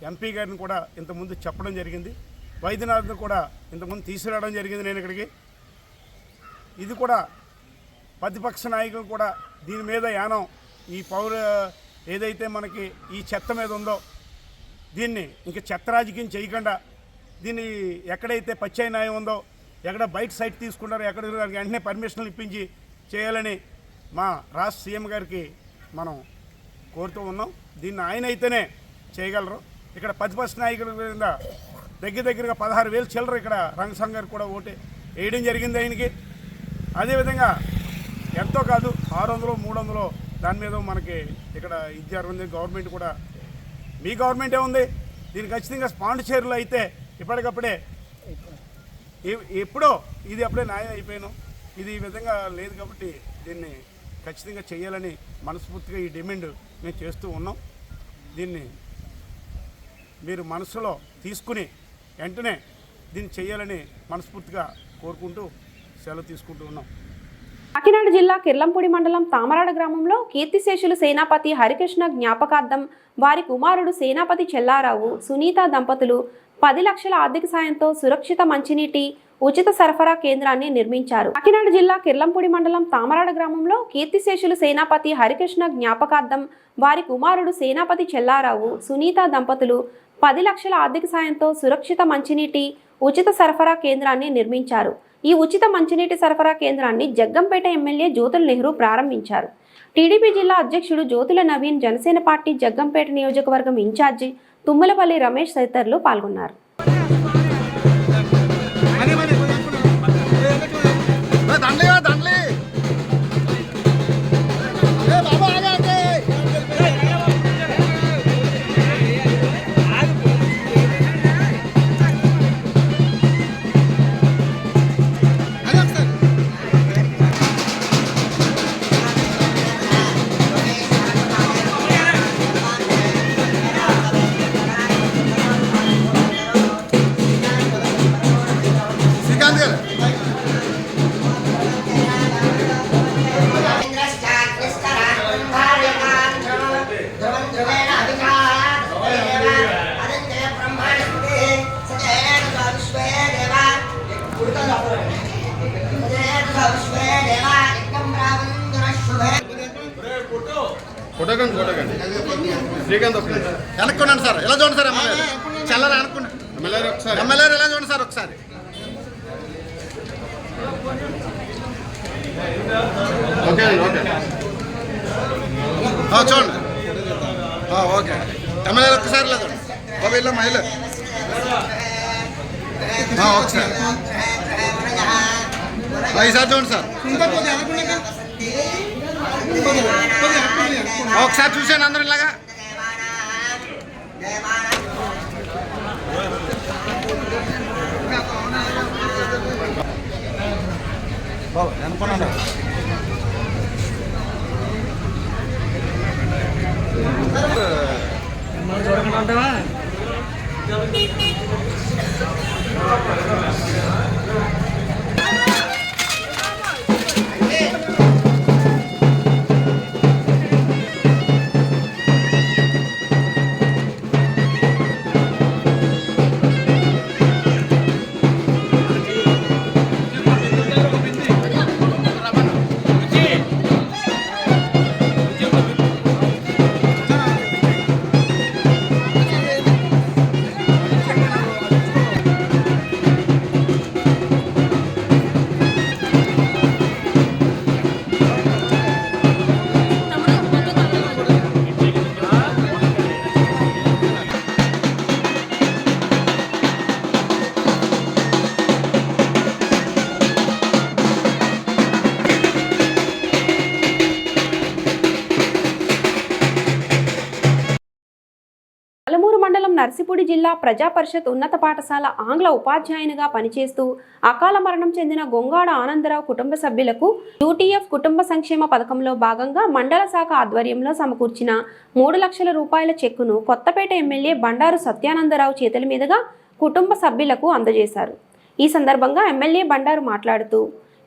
ఎంపీ గారిని కూడా ఇంతకుముందు చెప్పడం జరిగింది. వైద్యనాథ్ని కూడా ఇంతకుముందు తీసుకురావడం జరిగింది నేను ఇక్కడికి. ఇది కూడా ప్రతిపక్ష నాయకులు కూడా దీని మీద యానం ఈ ఏదైతే మనకి ఈ చెత్త మీద ఉందో దీన్ని ఇంకా చెత్త రాజకీయం చేయకుండా దీన్ని ఎక్కడైతే పచ్చాయి న్యాయం ఉందో, ఎక్కడ బయట సైట్ తీసుకుంటారో ఎక్కడ వెంటనే పర్మిషన్లు ఇప్పించి చేయాలని మా రాష్ట్ర సీఎం గారికి మనం కోరుతూ ఉన్నాం. దీన్ని ఆయన అయితేనే చేయగలరు. ఇక్కడ ప్రతిపక్ష నాయకుల కింద దగ్గరగా 16,000 చిల్లర ఇక్కడ రంగస్వామి గారు కూడా ఓటు వేయడం జరిగింది ఆయనకి. అదేవిధంగా ఎంతో కాదు 600, 300 దాని మీద మనకి ఇక్కడ ఇది జరుగుతుంది. గవర్నమెంట్ కూడా మీ గవర్నమెంటే ఉంది. దీనికి ఖచ్చితంగా పాండిచేరులో అయితే ఇప్పటికప్పుడే ఎప్పుడో ఇది అప్పుడే న్యాయం అయిపోయాను. ఇది ఈ విధంగా లేదు కాబట్టి దీన్ని ఖచ్చితంగా చేయాలని మనస్ఫూర్తిగా ఈ డిమాండ్ మేము చేస్తూ ఉన్నాం. దీన్ని మీరు మనసులో తీసుకుని వెంటనే దీన్ని చేయాలని మనస్ఫూర్తిగా కోరుకుంటూ సెలవు తీసుకుంటూ ఉన్నాం. కాకినాడ జిల్లా కిర్లంపూడి మండలం తామరాడ గ్రామంలో కీర్తిశేషులు సేనాపతి హరికృష్ణ జ్ఞాపకార్థం వారి కుమారుడు సేనాపతి చెల్లారావు, సునీత దంపతులు 10 లక్షల ఆర్థిక సాయంతో సురక్షిత మంచినీటి, ఉచిత సరఫరా కేంద్రాన్ని నిర్మించారు. కాకినాడ జిల్లా కిర్లంపూడి మండలం తామరాడ గ్రామంలో కీర్తిశేషులు సేనాపతి హరికృష్ణ జ్ఞాపకార్థం వారి కుమారుడు సేనాపతి చెల్లారావు సునీత దంపతులు 10 లక్షల ఆర్థిక సాయంతో సురక్షిత మంచినీటి ఉచిత సరఫరా కేంద్రాన్ని నిర్మించారు. ఈ ఉచిత మంచినీటి సరఫరా కేంద్రాన్ని జగ్గంపేట ఎమ్మెల్యే జ్యోతుల నెహ్రూ ప్రారంభించారు. టీడీపీ జిల్లా అధ్యక్షుడు జ్యోతుల నవీన్, జనసేన పార్టీ జగ్గంపేట నియోజకవర్గం ఇన్ఛార్జి తుమ్మలపల్లి రమేష్ తదితరులు పాల్గొన్నారు. శ్రీకాంత్ వెనక్కున్నాను సార్, ఎలా చూడండి సార్ ఎమ్మెల్యే చల్లరా అనుకున్నా ఎమ్మెల్యే ఎలా చూడండి సార్ ఒకసారి. ఓకే అండి, ఓకే చూడండి, ఓకే ఎమ్మెల్యే ఒక్కసారి ఇలా చూడండి బాబు, ఇలా మహిళ ఒకసారి ఈసారి చూడండి సార్, ఒకసారి చూసాను అందరూ ఇలాగా. అనుకున్నాను చూడకుండా అలమూరు మండలం నర్సిపూడి జిల్లా ప్రజా పరిషత్ ఉన్నత పాఠశాల ఆంగ్ల ఉపాధ్యాయునిగా పనిచేస్తూ అకాల మరణం చెందిన గొంగాడ ఆనందరావు కుటుంబ సభ్యులకు యూటీఎఫ్ కుటుంబ సంక్షేమ పథకంలో భాగంగా మండల శాఖ ఆధ్వర్యంలో సమకూర్చిన 3 లక్షల రూపాయల చెక్కును కొత్తపేట ఎమ్మెల్యే బండారు సత్యానందరావు చేతుల మీదుగా కుటుంబ సభ్యులకు అందజేశారు. ఈ సందర్భంగా ఎమ్మెల్యే బండారు మాట్లాడుతూ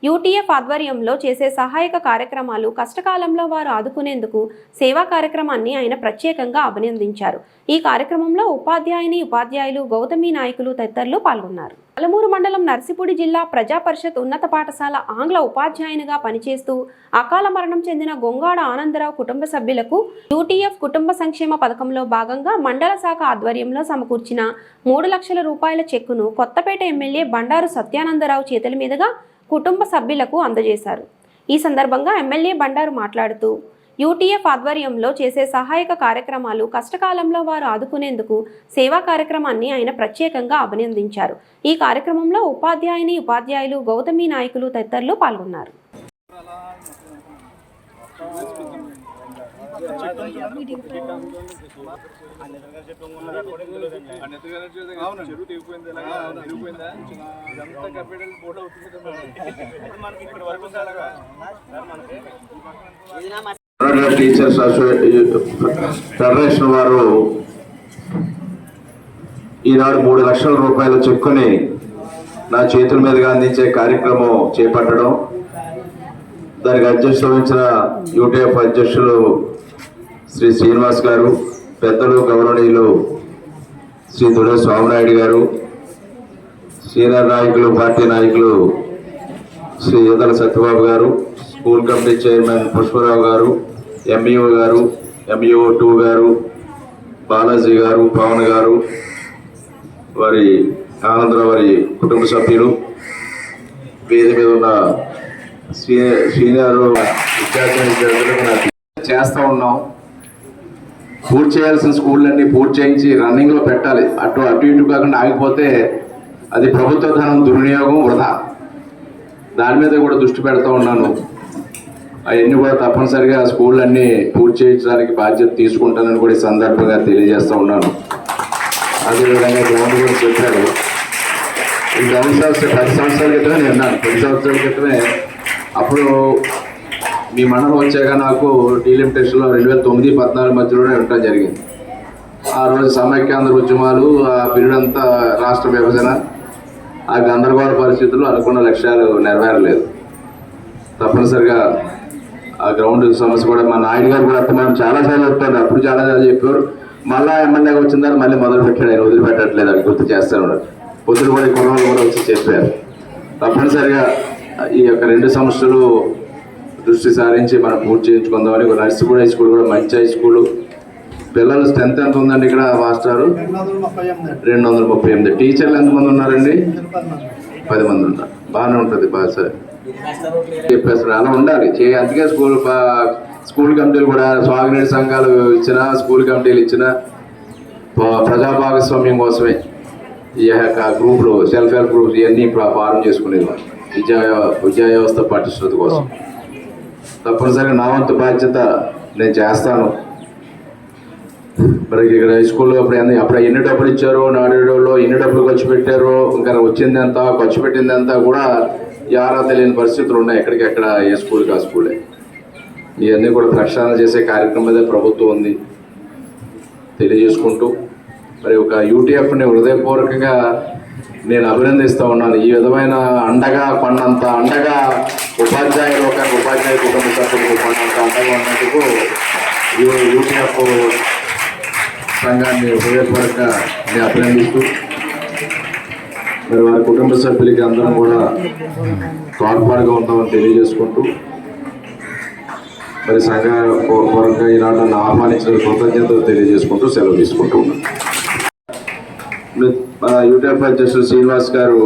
యూటీఎఫ్ ఆధ్వర్యంలో చేసే సహాయక కార్యక్రమాలు కష్టకాలంలో వారు ఆదుకునేందుకు సేవా కార్యక్రమాన్ని ఆయన ప్రత్యేకంగా అభినందించారు. ఈ కార్యక్రమంలో ఉపాధ్యాయులు గౌతమి నాయకులు తదితరులు పాల్గొన్నారు. అలమూరు మండలం నర్సిపూడి జిల్లా ప్రజా పరిషత్ ఉన్నత పాఠశాల ఆంగ్ల ఉపాధ్యాయునిగా పనిచేస్తూ అకాల మరణం చెందిన గొంగాడ ఆనందరావు కుటుంబ సభ్యులకు యూటీఎఫ్ కుటుంబ సంక్షేమ పథకంలో భాగంగా మండల శాఖ ఆధ్వర్యంలో సమకూర్చిన 3 లక్షల రూపాయల చెక్కును కొత్తపేట ఎమ్మెల్యే బండారు సత్యానందరావు చేతుల మీదుగా కుటుంబ సభ్యులకు అందజేశారు. ఈ సందర్భంగా ఎమ్మెల్యే బండారు మాట్లాడుతూ యూటీఎఫ్ ఆధ్వర్యంలో చేసే సహాయక కార్యక్రమాలు కష్టకాలంలో వారు ఆదుకునేందుకు సేవా కార్యక్రమాన్ని ఆయన ప్రత్యేకంగా అభినందించారు. ఈ కార్యక్రమంలో ఉపాధ్యాయులు గౌతమి నాయకులు తదితరులు పాల్గొన్నారు. టీచర్స్ ఫెడరేషన్ వారు ఈనాడు 3 లక్షల రూపాయల చెక్కుని నా చేతుల మీదుగా అందించే కార్యక్రమం చేపట్టడం, దానికి అధ్యక్షత వహించిన యూటీఎఫ్ అధ్యక్షులు శ్రీ శ్రీనివాస్ గారు, పెద్దలు గౌరవనీయులు శ్రీ దుడే స్వామినాయుడు గారు, సీనియర్ నాయకులు, పార్టీ నాయకులు శ్రీ ఈదల సత్యబాబు గారు, స్కూల్ కమిటీ చైర్మన్ పుష్పరావు గారు, ఎంఈఓ గారు, ఎంఈఓ 2 గారు, బాలాజీ గారు, పవన్ గారు, వారి ఆనందరావు వారి కుటుంబ సభ్యులు, వేదిక మీద ఉన్న సీనియర్ విద్యార్థులకు చేస్తూ ఉన్నాం. పూర్తి చేయాల్సిన స్కూళ్ళన్నీ పూర్తి చేయించి రన్నింగ్లో పెట్టాలి. అటు ఇటు కాకుండా ఆగిపోతే అది ప్రభుత్వ ధనం దుర్వినియోగం, వృధా. దాని మీద కూడా దృష్టి పెడతా ఉన్నాను. అవన్నీ కూడా తప్పనిసరిగా స్కూళ్ళన్నీ పూర్తి చేయించడానికి బాధ్యత తీసుకుంటానని కూడా ఈ సందర్భంగా తెలియజేస్తూ ఉన్నాను. అదేవిధంగా గ్రౌండ్ కూడా చెప్పారు. ఈ 10 సంవత్సరాల క్రితమే నేను ఉన్నాను. 10 సంవత్సరాల క్రితమే అప్పుడు మీ మండలం వచ్చాక నాకు డీలిమిటేషన్లో 2009-14 మధ్యలోనే ఉండటం జరిగింది. ఆ రోజు సమైక్యాంధ్ర ఉద్యమాలు, ఆ పీరియడ్ అంతా రాష్ట్ర విభజన, ఆ గందరగోళ పరిస్థితుల్లో అనుకున్న లక్ష్యాలు నెరవేరలేదు. తప్పనిసరిగా ఆ గ్రౌండ్ సమస్య కూడా మా నాయుడు గారు కూడా మనం చాలాసార్లు చెప్తారు. అప్పుడు చాలా చెప్పారు. మళ్ళీ ఎమ్మెల్యేగా వచ్చిన తర్వాత మళ్ళీ మొదలు పెట్టాడు. ఆయన వదిలిపెట్టట్లేదు, అని గుర్తు చేస్తాను. పొద్దున కూడా కుర్రలు కూడా వచ్చి చెప్పారు. తప్పనిసరిగా ఈ యొక్క 2 సంవత్సరాలు దృష్టి సారించి మనం పూర్తి చేయించుకుందామని. నర్సిగూడ హై స్కూల్ కూడా మంచి హై స్కూలు. పిల్లలు స్ట్రెంత్ ఎంత ఉందండి ఇక్కడ మాస్టారు? 238. టీచర్లు ఎంతమంది ఉన్నారండి? 10 మంది ఉన్నారు. బాగానే ఉంటుంది. బాగా సరే చెప్పేస్తారు, అలా ఉండాలి. అందుకే స్కూల్ కమిటీలు కూడా స్వాగినీటి సంఘాలు ఇచ్చిన, స్కూల్ కమిటీలు ఇచ్చిన ప్రజా భాగస్వామ్యం కోసమే ఈ యొక్క గ్రూపులు, సెల్ఫ్ హెల్ప్ గ్రూప్స్ ఇవన్నీ ఫారం చేసుకునేది విద్యా వ్యవస్థ పటిష్టత కోసం. తప్పనిసరిగా నా వంతు బాధ్యత నేను చేస్తాను. మరి ఇక్కడ హై స్కూల్లో అప్పుడు ఎన్ని డబ్బులు ఇచ్చారో, నాడేడులో ఎన్ని డబ్బులు ఖర్చు పెట్టారో, ఇంకా వచ్చింది ఎంత, ఖర్చు పెట్టింది ఎంత కూడా యారా తెలియని పరిస్థితులు ఉన్నాయి. ఎక్కడికెక్కడ ఏ స్కూల్కి ఆ స్కూలే. ఇవన్నీ కూడా ప్రక్షాళన చేసే కార్యక్రమం మీద ప్రభుత్వం ఉంది తెలియజేసుకుంటూ, మరి ఒక యూటీఎఫ్ని హృదయపూర్వకంగా నేను అభినందిస్తూ ఉన్నాను. ఈ విధమైన అండగా, కొండంత అండగా ఉపాధ్యాయ కుటుంబ సభ్యులకు కొండంత అండగా ఉన్నందుకు యూటీఎఫ్ సంఘాన్ని హృదయపూర్వకంగా నేను అభినందిస్తూ, మరి వారి కుటుంబ సభ్యులకి అందరం కూడా తోడ్పాటుగా ఉంటామని తెలియజేసుకుంటూ, మరి సంఘ పూర్వకంగా ఈనాడు నన్ను ఆహ్వానించిన కృతజ్ఞతలు తెలియజేసుకుంటూ సెలవు తీసుకుంటూ ఉన్నాను. యూటీఎఫ్ అధ్యక్షుడు శ్రీనివాస్ గారు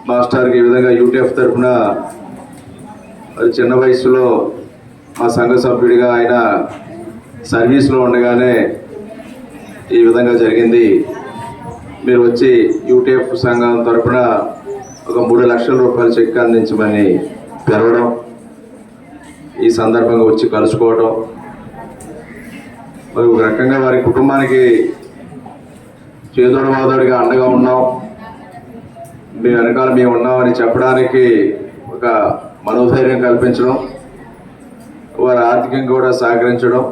మాస్టర్కి ఈ విధంగా యూటీఎఫ్ తరఫున చిన్న వయసులో మా సంఘ సభ్యుడిగా ఆయన సర్వీస్లో ఉండగానే ఈ విధంగా జరిగింది. మీరు వచ్చి యూటీఎఫ్ సంఘం తరఫున ఒక 3 లక్షల రూపాయల చెక్ అందించమని పిలవడం, ఈ సందర్భంగా వచ్చి కలుసుకోవడం, మరి ఒక రకంగా వారి కుటుంబానికి చేదోడు వాదోడిగా అండగా ఉన్నాం, మీ వెనకాల మేము ఉన్నామని చెప్పడానికి ఒక మనోధైర్యం కల్పించడం, వారి ఆర్థికంగా కూడా సహకరించడం,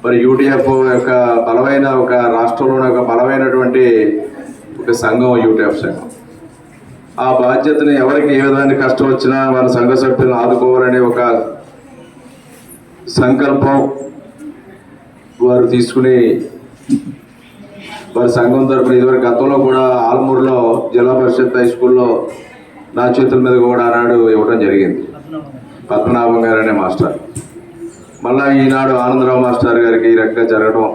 మరి యూటీఎఫ్ యొక్క బలమైన ఒక రాష్ట్రంలోని ఒక బలమైనటువంటి ఒక సంఘం యూటీఎఫ్ సంఘం. ఆ బాధ్యతని ఎవరికి ఏ విధమైన కష్టం వచ్చినా మన సంఘ సభ్యులను ఆదుకోవాలనే ఒక సంకల్పం వారు తీసుకుని వారి సంఘం తరఫున ఇదివరకు గతంలో కూడా ఆల్మూరులో జిల్లా పరిషత్ హై స్కూల్లో నా చేతుల మీద కూడా ఆనాడు ఇవ్వడం జరిగింది. పద్మనాభం గారు అనే మాస్టర్. మళ్ళా ఈనాడు ఆనందరావు మాస్టర్ గారికి ఈ రకంగా జరగడం,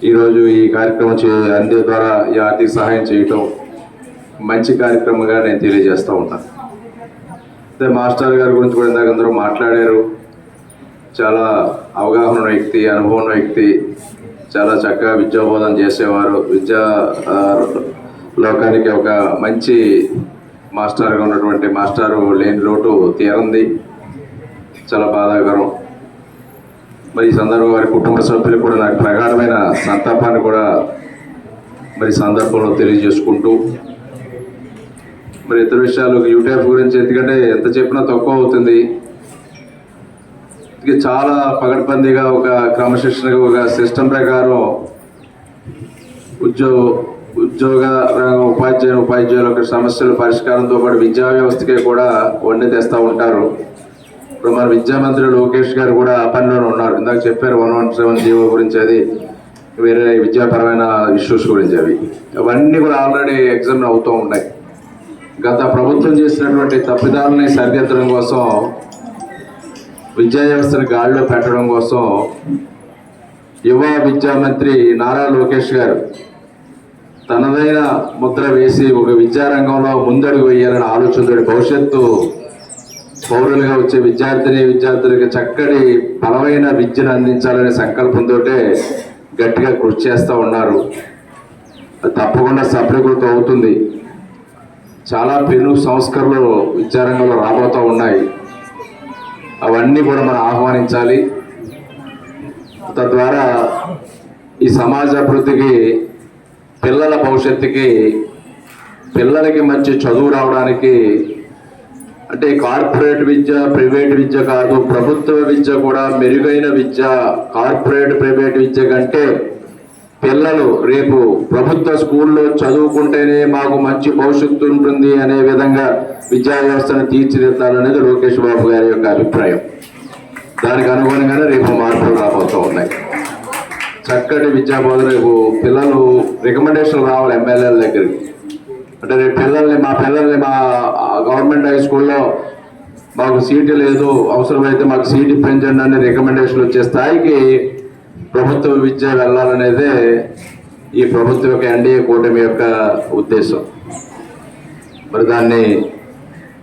ఈరోజు ఈ కార్యక్రమం అందే ద్వారా ఈ ఆర్థిక సహాయం చేయటం మంచి కార్యక్రమంగా నేను తెలియజేస్తూ ఉంటాను. అయితే మాస్టర్ గారి గురించి కూడా ఇందాక అందరూ మాట్లాడారు. చాలా అవగాహన ఉన్న వ్యక్తి, అనుభవం ఉన్న వ్యక్తి, చాలా చక్కగా విద్యాబోధన చేసేవారు. విద్యా లోకానికి ఒక మంచి మాస్టర్గా ఉన్నటువంటి మాస్టారు లేని లోటు తీరంది. చాలా బాధాకరం. మరి ఈ సందర్భంగా వారి కుటుంబ సభ్యులకు కూడా నాకు ప్రగాఢమైన సంతాపాన్ని కూడా మరి సందర్భంలో తెలియజేసుకుంటూ, మరి ఇతర విషయాలు యూటీఎఫ్ గురించి ఎందుకంటే ఎంత చెప్పినా తక్కువ అవుతుంది. ఇది చాలా పగడ్బందీగా ఒక క్రమశిక్షణగా ఒక సిస్టమ్ ప్రకారం ఉద్యోగ ఉపాధ్యాయుల యొక్క సమస్యల పరిష్కారంతో పాటు విద్యా వ్యవస్థకే కూడా వండి తెస్తూ ఉంటారు. ఇప్పుడు మన విద్యామంత్రి లోకేష్ గారు కూడా ఆ పనిలోనే ఉన్నారు. ఇందాక చెప్పారు 117 జీవో గురించి. అది వేరే విద్యాపరమైన ఇష్యూస్ గురించి అవన్నీ కూడా ఆల్రెడీ ఎగ్జామ్ అవుతూ ఉన్నాయి. గత ప్రభుత్వం చేసినటువంటి తప్పిదాలని సరిదిద్దడం కోసం, విద్యా వ్యవస్థను గాడిలో పెట్టడం కోసం యువ విద్యా మంత్రి నారా లోకేష్ గారు తనదైన ముద్ర వేసి ఒక విద్యారంగంలో ముందడుగు వేయాలని ఆలోచనతో భవిష్యత్తు పౌరులుగా వచ్చే విద్యార్థులకు చక్కటి బలమైన విద్యను అందించాలనే సంకల్పంతో గట్టిగా కృషి చేస్తూ ఉన్నారు. అది తప్పకుండా సఫలీకృతం అవుతుంది. చాలా పెను సంస్కరణలు విద్యారంగంలో రాబోతూ ఉన్నాయి. అవన్నీ కూడా మనం ఆహ్వానించాలి. తద్వారా ఈ సమాజ అభివృద్ధికి, పిల్లల భవిష్యత్తుకి, పిల్లలకి మంచి చదువు రావడానికి, అంటే కార్పొరేట్ విద్య ప్రైవేట్ విద్య కాదు, ప్రభుత్వ విద్య కూడా మెరుగైన విద్య. కార్పొరేట్ ప్రైవేట్ విద్య కంటే పిల్లలు రేపు ప్రభుత్వ స్కూల్లో చదువుకుంటేనే మాకు మంచి భవిష్యత్తు ఉంటుంది అనే విధంగా విద్యా వ్యవస్థను తీర్చిదిద్దాలనేది లోకేష్ బాబు గారి యొక్క అభిప్రాయం. దానికి అనుగుణంగానే రేపు మార్పులు రాబోతూ ఉన్నాయి. చక్కటి విద్యా బోధన రేపు పిల్లలు రికమెండేషన్ రావాలి ఎమ్మెల్యేల దగ్గరికి. అంటే రేపు మా పిల్లల్ని మా గవర్నమెంట్ హై స్కూల్లో మాకు సీటు లేదు, అవసరమైతే మాకు సీటు పెంచండి అనే రికమెండేషన్ వచ్చే స్థాయికి ప్రభుత్వ విద్య వెళ్ళాలనేదే ఈ ప్రభుత్వం యొక్క ఎన్డీఏ కూటమి యొక్క ఉద్దేశం. మరి దాన్ని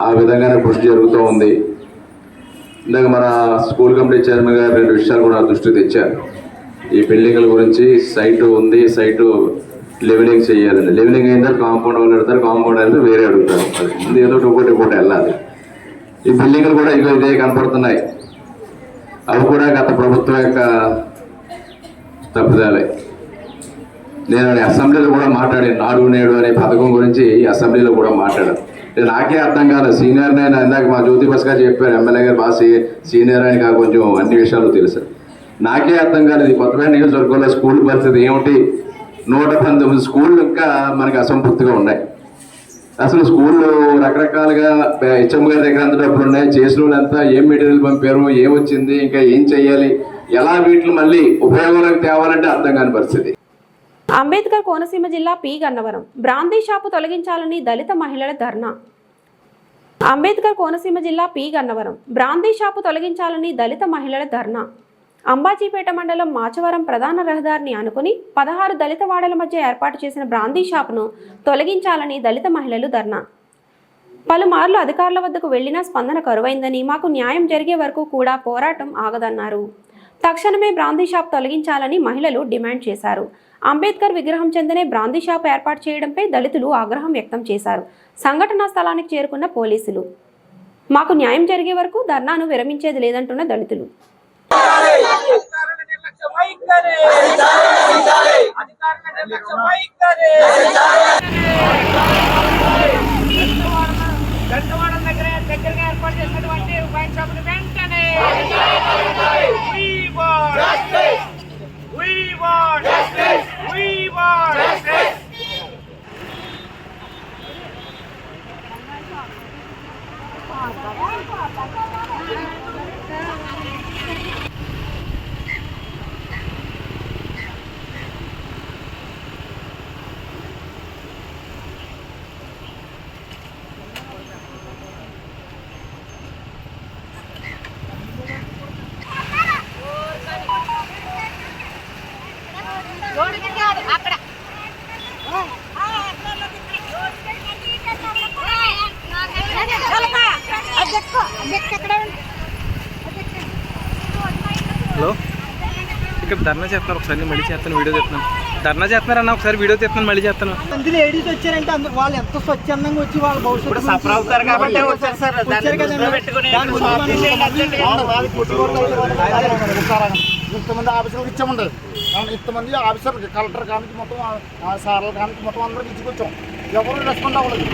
ఆ విధంగానే కృషి జరుగుతూ ఉంది. ఇందాక మన స్కూల్ కమిటీ చైర్మన్ గారు 2 విషయాలు కూడా దృష్టికి తెచ్చారు. ఈ బిల్డింగ్ల గురించి సైటు ఉంది, సైటు లెవెలింగ్ చేయాలండి. లెవెలింగ్ అయిన తర్వాత కాంపౌండ్ వాళ్ళు పెడతారు, కాంపౌండ్ అయితే వేరే అడుగుతారు. అది ముందు ఏదో ఒకటి వెళ్ళాలి. ఈ బిల్డింగ్లు కూడా ఇదే కనపడుతున్నాయి. అవి కూడా గత ప్రభుత్వం యొక్క తప్పుదాలే. నేను అసెంబ్లీలో కూడా మాట్లాడాను. నాడు నేడు అనే పథకం గురించి అసెంబ్లీలో కూడా మాట్లాడాను. నాకే అర్థం కాలేదు. సీనియర్ నేను ఇందాక మా జ్యోతి బస్ గారు చెప్పారు, ఎమ్మెల్యే గారు బాగా సీనియర్ అని కాదు, కొంచెం అన్ని విషయాలు తెలుసు. నాకే అర్థం కాలేదు. ఈ కొత్తపేట నియోజకవర్గంలో స్కూల్ పరిస్థితి ఏమిటి? 119 స్కూళ్ళు ఇంకా మనకి అసంపూర్తిగా ఉన్నాయి. అసలు స్కూళ్ళు రకరకాలుగా హెచ్ఎం గారి దగ్గర అంత డబ్బులు ఉన్నాయి, చేసిన వాళ్ళు అంతా ఏం మెటీరియల్ పంపారు, ఏమొచ్చింది, ఇంకా ఏం చెయ్యాలి, ఎలా వీటిని మళ్ళీ ఉపయోగంలోకి తేవాలంటే అర్థం కాని పరిస్థితి. అంబేద్కర్ కోనసీమ జిల్లా పి గన్నవరం బ్రాందీ షాపు తొలగించాలని దళిత మహిళల ధర్నా. అంబేద్కర్ కోనసీమ జిల్లా పి గన్నవరం బ్రాందీ షాపు తొలగించాలని దళిత మహిళల ధర్నా. అంబాజీపేట మండలం మాచవరం ప్రధాన రహదారిని అనుకుని 16 దళిత వాడల మధ్య ఏర్పాటు చేసిన బ్రాందీ షాపును తొలగించాలని దళిత మహిళలు ధర్నా. పలుమార్లు అధికారుల వద్దకు వెళ్లినా స్పందన కరువైందని, మాకు న్యాయం జరిగే వరకు కూడా పోరాటం ఆగదన్నారు. తక్షణమే బ్రాందీ షాప్ తొలగించాలని మహిళలు డిమాండ్ చేశారు. అంబేద్కర్ విగ్రహం చెందనే బ్రాందీ షాప్ ఏర్పాటు చేయడంపై దళితులు ఆగ్రహం వ్యక్తం చేశారు. సంఘటనా స్థలానికి చేరుకున్న పోలీసులు మాకు న్యాయం జరిగే వరకు ధర్నాను విరమించేది లేదంటున్న దళితులు. హలో, ఇక్కడ ధర్నా చేస్తున్నారు. ఒకసారి మళ్ళీ చేస్తాను, వీడియో చేస్తున్నాను. ధర్నా చేస్తున్నారన్న, ఒకసారి వీడియో తీస్తున్నాను, మళ్ళీ చేస్తాను. మంది లేడీస్ వచ్చారంటే అందరూ వాళ్ళు ఎంత స్వచ్ఛందంగా వచ్చి వాళ్ళ భవిష్యత్తు సఫర్ అవుతారు కాబట్టి వచ్చారు సార్. ఇంతమంది ఆఫీసర్లకు ఇచ్చామండి. ఇంతమంది ఆఫీసర్ కలెక్టర్ కానికి మొత్తం సార్ల కానికి మొత్తం అందరికి ఇచ్చుకొచ్చాం. ఎవరు రెస్పాండ్ అవ్వలేదు.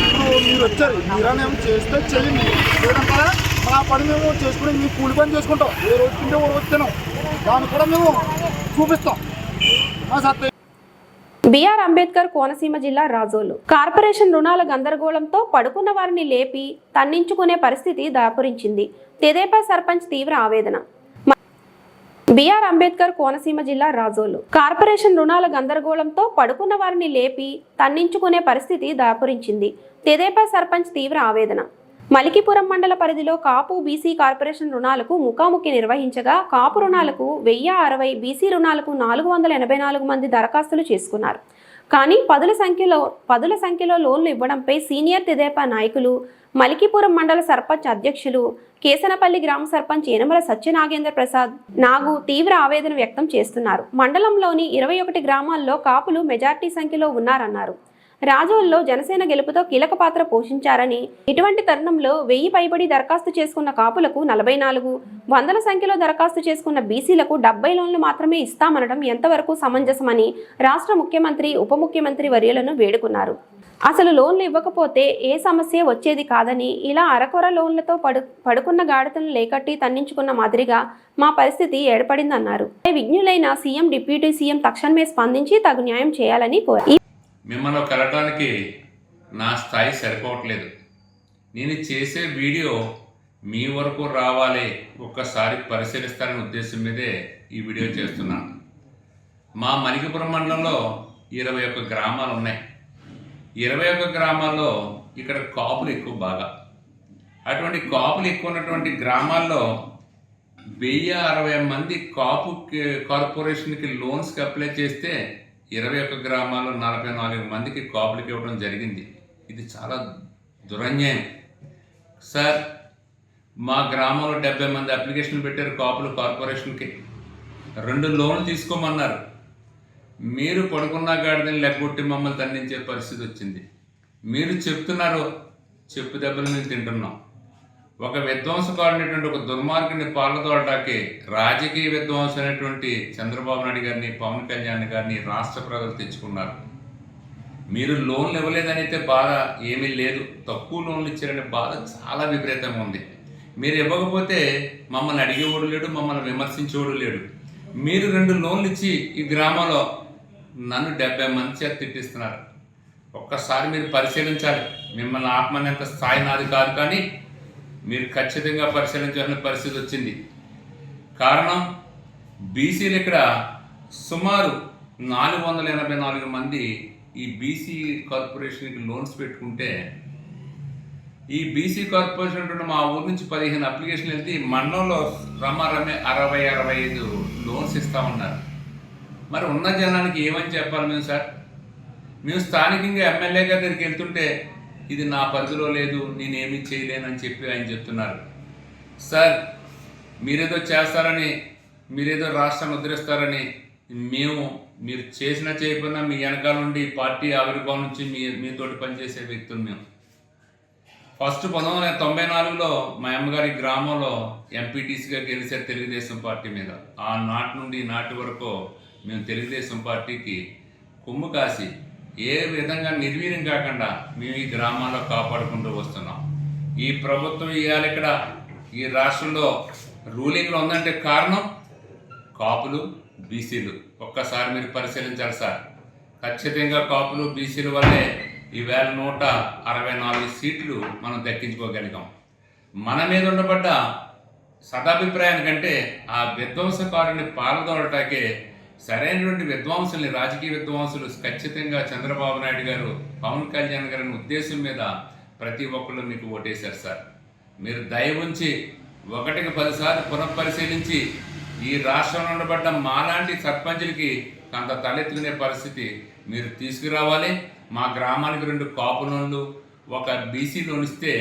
ఇప్పుడు మీరు వచ్చారు, మీరేమో చేస్తే చెయ్యండి, లేదంటారా మా పని మేము చేసుకుని మీ కూలి పని చేసుకుంటాం. ఏ రోజు తింటే ఓ రోజు తినాం, దాన్ని కూడా మేము చూపిస్తాం. మా సత్తా. బిఆర్ అంబేద్కర్ కోనసీమ జిల్లా రాజోలు కార్పొరేషన్ రుణాల గందరగోళంతో పడుకున్న వారిని లేపి తన్నించుకునే పరిస్థితి దాపురించింది. తెదేపా సర్పంచ్ తీవ్ర ఆవేదన. బిఆర్ అంబేద్కర్ కోనసీమ జిల్లా రాజోలు కార్పొరేషన్ రుణాల గందరగోళంతో పడుకున్న వారిని లేపి తన్నించుకునే పరిస్థితి దాపురించింది. తెదేపా సర్పంచ్ తీవ్ర ఆవేదన. మలికిపురం మండల పరిధిలో కాపు బీసీ కార్పొరేషన్ రుణాలకు ముఖాముఖి నిర్వహించగా కాపు రుణాలకు 1060, బీసీ రుణాలకు 484 మంది దరఖాస్తులు చేసుకున్నారు. కానీ పదుల సంఖ్యలో లోన్లు ఇవ్వడంపై సీనియర్ తెదేపా నాయకులు, మలికిపురం మండల సర్పంచ్ అధ్యక్షులు, కేసనపల్లి గ్రామ సర్పంచ్ యనమల సత్యనాగేంద్ర ప్రసాద్ నాగు తీవ్ర ఆవేదన వ్యక్తం చేస్తున్నారు. మండలంలోని 21 గ్రామాల్లో కాపులు మెజార్టీ సంఖ్యలో ఉన్నారన్నారు. రాజోల్లో జనసేన గెలుపుతో కీలక పాత్ర పోషించారని, ఇటువంటి తరుణంలో 1000 పైబడి దరఖాస్తు చేసుకున్న కాపులకు 44, వందల సంఖ్యలో దరఖాస్తు చేసుకున్న బీసీలకు 70 లోన్లు మాత్రమే ఇస్తామనడం ఎంతవరకు సమంజసమని రాష్ట్ర ముఖ్యమంత్రి, ఉప ముఖ్యమంత్రి వర్యులను వేడుకున్నారు. అసలు లోన్లు ఇవ్వకపోతే ఏ సమస్య వచ్చేది కాదని, ఇలా అరకొర లోన్లతో పడుకున్న గాడితలను లేకట్టి తన్నించుకున్న మాదిరిగా మా పరిస్థితి ఏర్పడిందన్నారు. విజ్ఞులైన సీఎం, డిప్యూటీ సీఎం తక్షణమే స్పందించి తగు న్యాయం చేయాలని కోరారు. మిమ్మల్ని కలవడానికి నా స్థాయి సరిపోవట్లేదు. నేను చేసే వీడియో మీ వరకు రావాలి, ఒక్కసారి పరిశీలిస్తారనే ఉద్దేశం మీదే ఈ వీడియో చేస్తున్నాను. మా మలికిపురం మండలంలో 21 గ్రామాలు ఉన్నాయి. 21 గ్రామాల్లో ఇక్కడ కాపులు ఎక్కువ బాగా. అటువంటి కాపులు ఎక్కువ ఉన్నటువంటి గ్రామాల్లో 1060 మంది కాపు కార్పొరేషన్కి లోన్స్కి అప్లై చేస్తే 21 గ్రామాల్లో 44 మందికి కాపులకి ఇవ్వడం జరిగింది. ఇది చాలా దురన్యాయం సార్. మా గ్రామంలో 70 మంది అప్లికేషన్లు పెట్టారు కాపులు కార్పొరేషన్కి. 2 లోన్లు తీసుకోమన్నారు. మీరు పడుకున్న గాడిదని లెగ్గొట్టి మమ్మల్ని తన్నించే పరిస్థితి వచ్చింది. మీరు చెప్తున్నారు, చెప్పు దెబ్బలు మేము తింటున్నాం. ఒక విధ్వంసకారుడైనటువంటి ఒక దుర్మార్గుని పాలదోడటానికి రాజకీయ విధ్వంసం అనేటువంటి చంద్రబాబు నాయుడు గారిని, పవన్ కళ్యాణ్ గారిని రాష్ట్ర ప్రజలు తెచ్చుకున్నారు. మీరు లోన్లు ఇవ్వలేదని అయితే బాధ ఏమీ లేదు, తక్కువ లోన్లు ఇచ్చారనే బాధ చాలా విపరీతంగా ఉంది. మీరు ఇవ్వకపోతే మమ్మల్ని అడిగేవాడు లేడు, మమ్మల్ని విమర్శించేవాడు లేడు. మీరు 2 లోన్లు ఇచ్చి ఈ గ్రామంలో నన్ను 70 మంది చేత తిట్టిస్తున్నారు. ఒక్కసారి మీరు పరిశీలించాలి. మిమ్మల్ని ఆత్మనేంత స్థాయి నాది కాదు, కానీ మీరు ఖచ్చితంగా పరిశీలించాల్సిన పరిస్థితి వచ్చింది. కారణం బీసీలు ఇక్కడ సుమారు 484 మంది ఈ బీసీ కార్పొరేషన్కి లోన్స్ పెట్టుకుంటే, ఈ బీసీ కార్పొరేషన్ మా ఊరు నుంచి 15 అప్లికేషన్లు వెళ్తే ఈ మండలంలో రమారమే 60-65 లోన్స్ ఇస్తామన్నారు. మరి ఉన్న జనానికి ఏమని చెప్పాలి మేము సార్? మేము స్థానికంగా ఎమ్మెల్యే గారి దగ్గరికి వెళ్తుంటే ఇది నా పరిధిలో లేదు, నేనేమీ చేయలేనని చెప్పి ఆయన చెప్తున్నారు. సార్ మీరేదో చేస్తారని, మీరేదో రాష్ట్రాన్ని ఉద్ధరిస్తారని మీరు చేసినా చేయకపోయినా మీ వెనకాల నుండి పార్టీ ఆవిర్భావం నుంచి మీతోటి పనిచేసే వ్యక్తులు మేము. ఫస్ట్ 1994లో మా అమ్మగారి గ్రామంలో ఎంపీటీసీగా గెలిచారు తెలుగుదేశం పార్టీ మీద. ఆ నాటి నుండి నాటి వరకు మేము తెలుగుదేశం పార్టీకి కొమ్ము కాసి ఏ విధంగా నిర్వీర్యం కాకుండా మేము ఈ గ్రామాల్లో కాపాడుకుంటూ వస్తున్నాం. ఈ ప్రభుత్వం ఇవాళ ఇక్కడ ఈ రాష్ట్రంలో రూలింగ్లో ఉందంటే కారణం కాపులు, బీసీలు. ఒక్కసారి మీరు పరిశీలించాలి సార్. ఖచ్చితంగా కాపులు, బీసీల వల్లే ఈవేళ 164 సీట్లు మనం దక్కించుకోగలిగాం. మన మీద ఉండబడ్డ సదాభిప్రాయానికంటే ఆ విధ్వంసకారుని పాల్గొనటాకే సరైనటువంటి విద్వాంసుల్ని, రాజకీయ విద్వాంసులు ఖచ్చితంగా చంద్రబాబు నాయుడు గారు, పవన్ కళ్యాణ్ గారి ఉద్దేశం మీద ప్రతి ఒక్కళ్ళు మీకు ఓటేశారు సార్. మీరు దయ ఉంచి 1కి 10 సార్లు పునఃపరిశీలించి ఈ రాష్ట్రంలో ఉండబడ్డ మాలాంటి సర్పంచులకి అంత తలెత్తుకునే పరిస్థితి మీరు తీసుకురావాలి. మా గ్రామానికి 2 కాపు లోన్లు, 1 బీసీ లోన్ ఇస్తే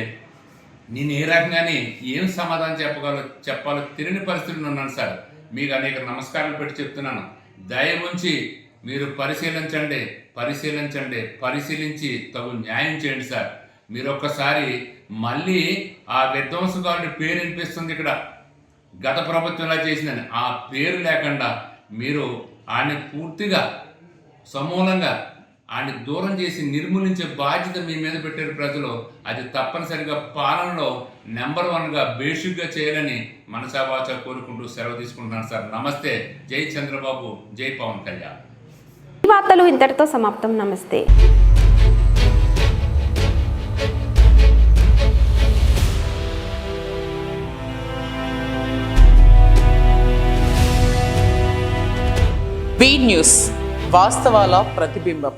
నేను ఏ రకంగానే ఏం సమాధానం చెప్పాలో తెలియని పరిస్థితుల్లో ఉన్నాను సార్. మీకు అనేక నమస్కారాలు పెట్టి చెప్తున్నాను. దయ ఉంచి మీరు పరిశీలించి తగు న్యాయం చేయండి సార్. మీరు ఒక్కసారి మళ్ళీ ఆ విధ్వంసకారుడి పేరు వినిపిస్తుంది ఇక్కడ, గత ప్రభుత్వంలా చేసిందని ఆ పేరు లేకుండా మీరు ఆయన్ని పూర్తిగా సమూలంగా ఆయన దూరం చేసి నిర్మూలించే బాధ్యత మీ మీద పెట్టారు ప్రజలు. అది తప్పనిసరిగా పాలనలో నెంబర్ 1గా బేసిక్గా చేయాలని మనసావాచ కోరుకుంటూ సెలవు తీసుకుంటున్నాను సార్. నమస్తే. జై చంద్రబాబు, జై పవన్ కళ్యాణ్. ఈ వార్తలు ఇంతటితో సమాప్తం. నమస్తే. న్యూస్, వాస్తవాల ప్రతిబింబం.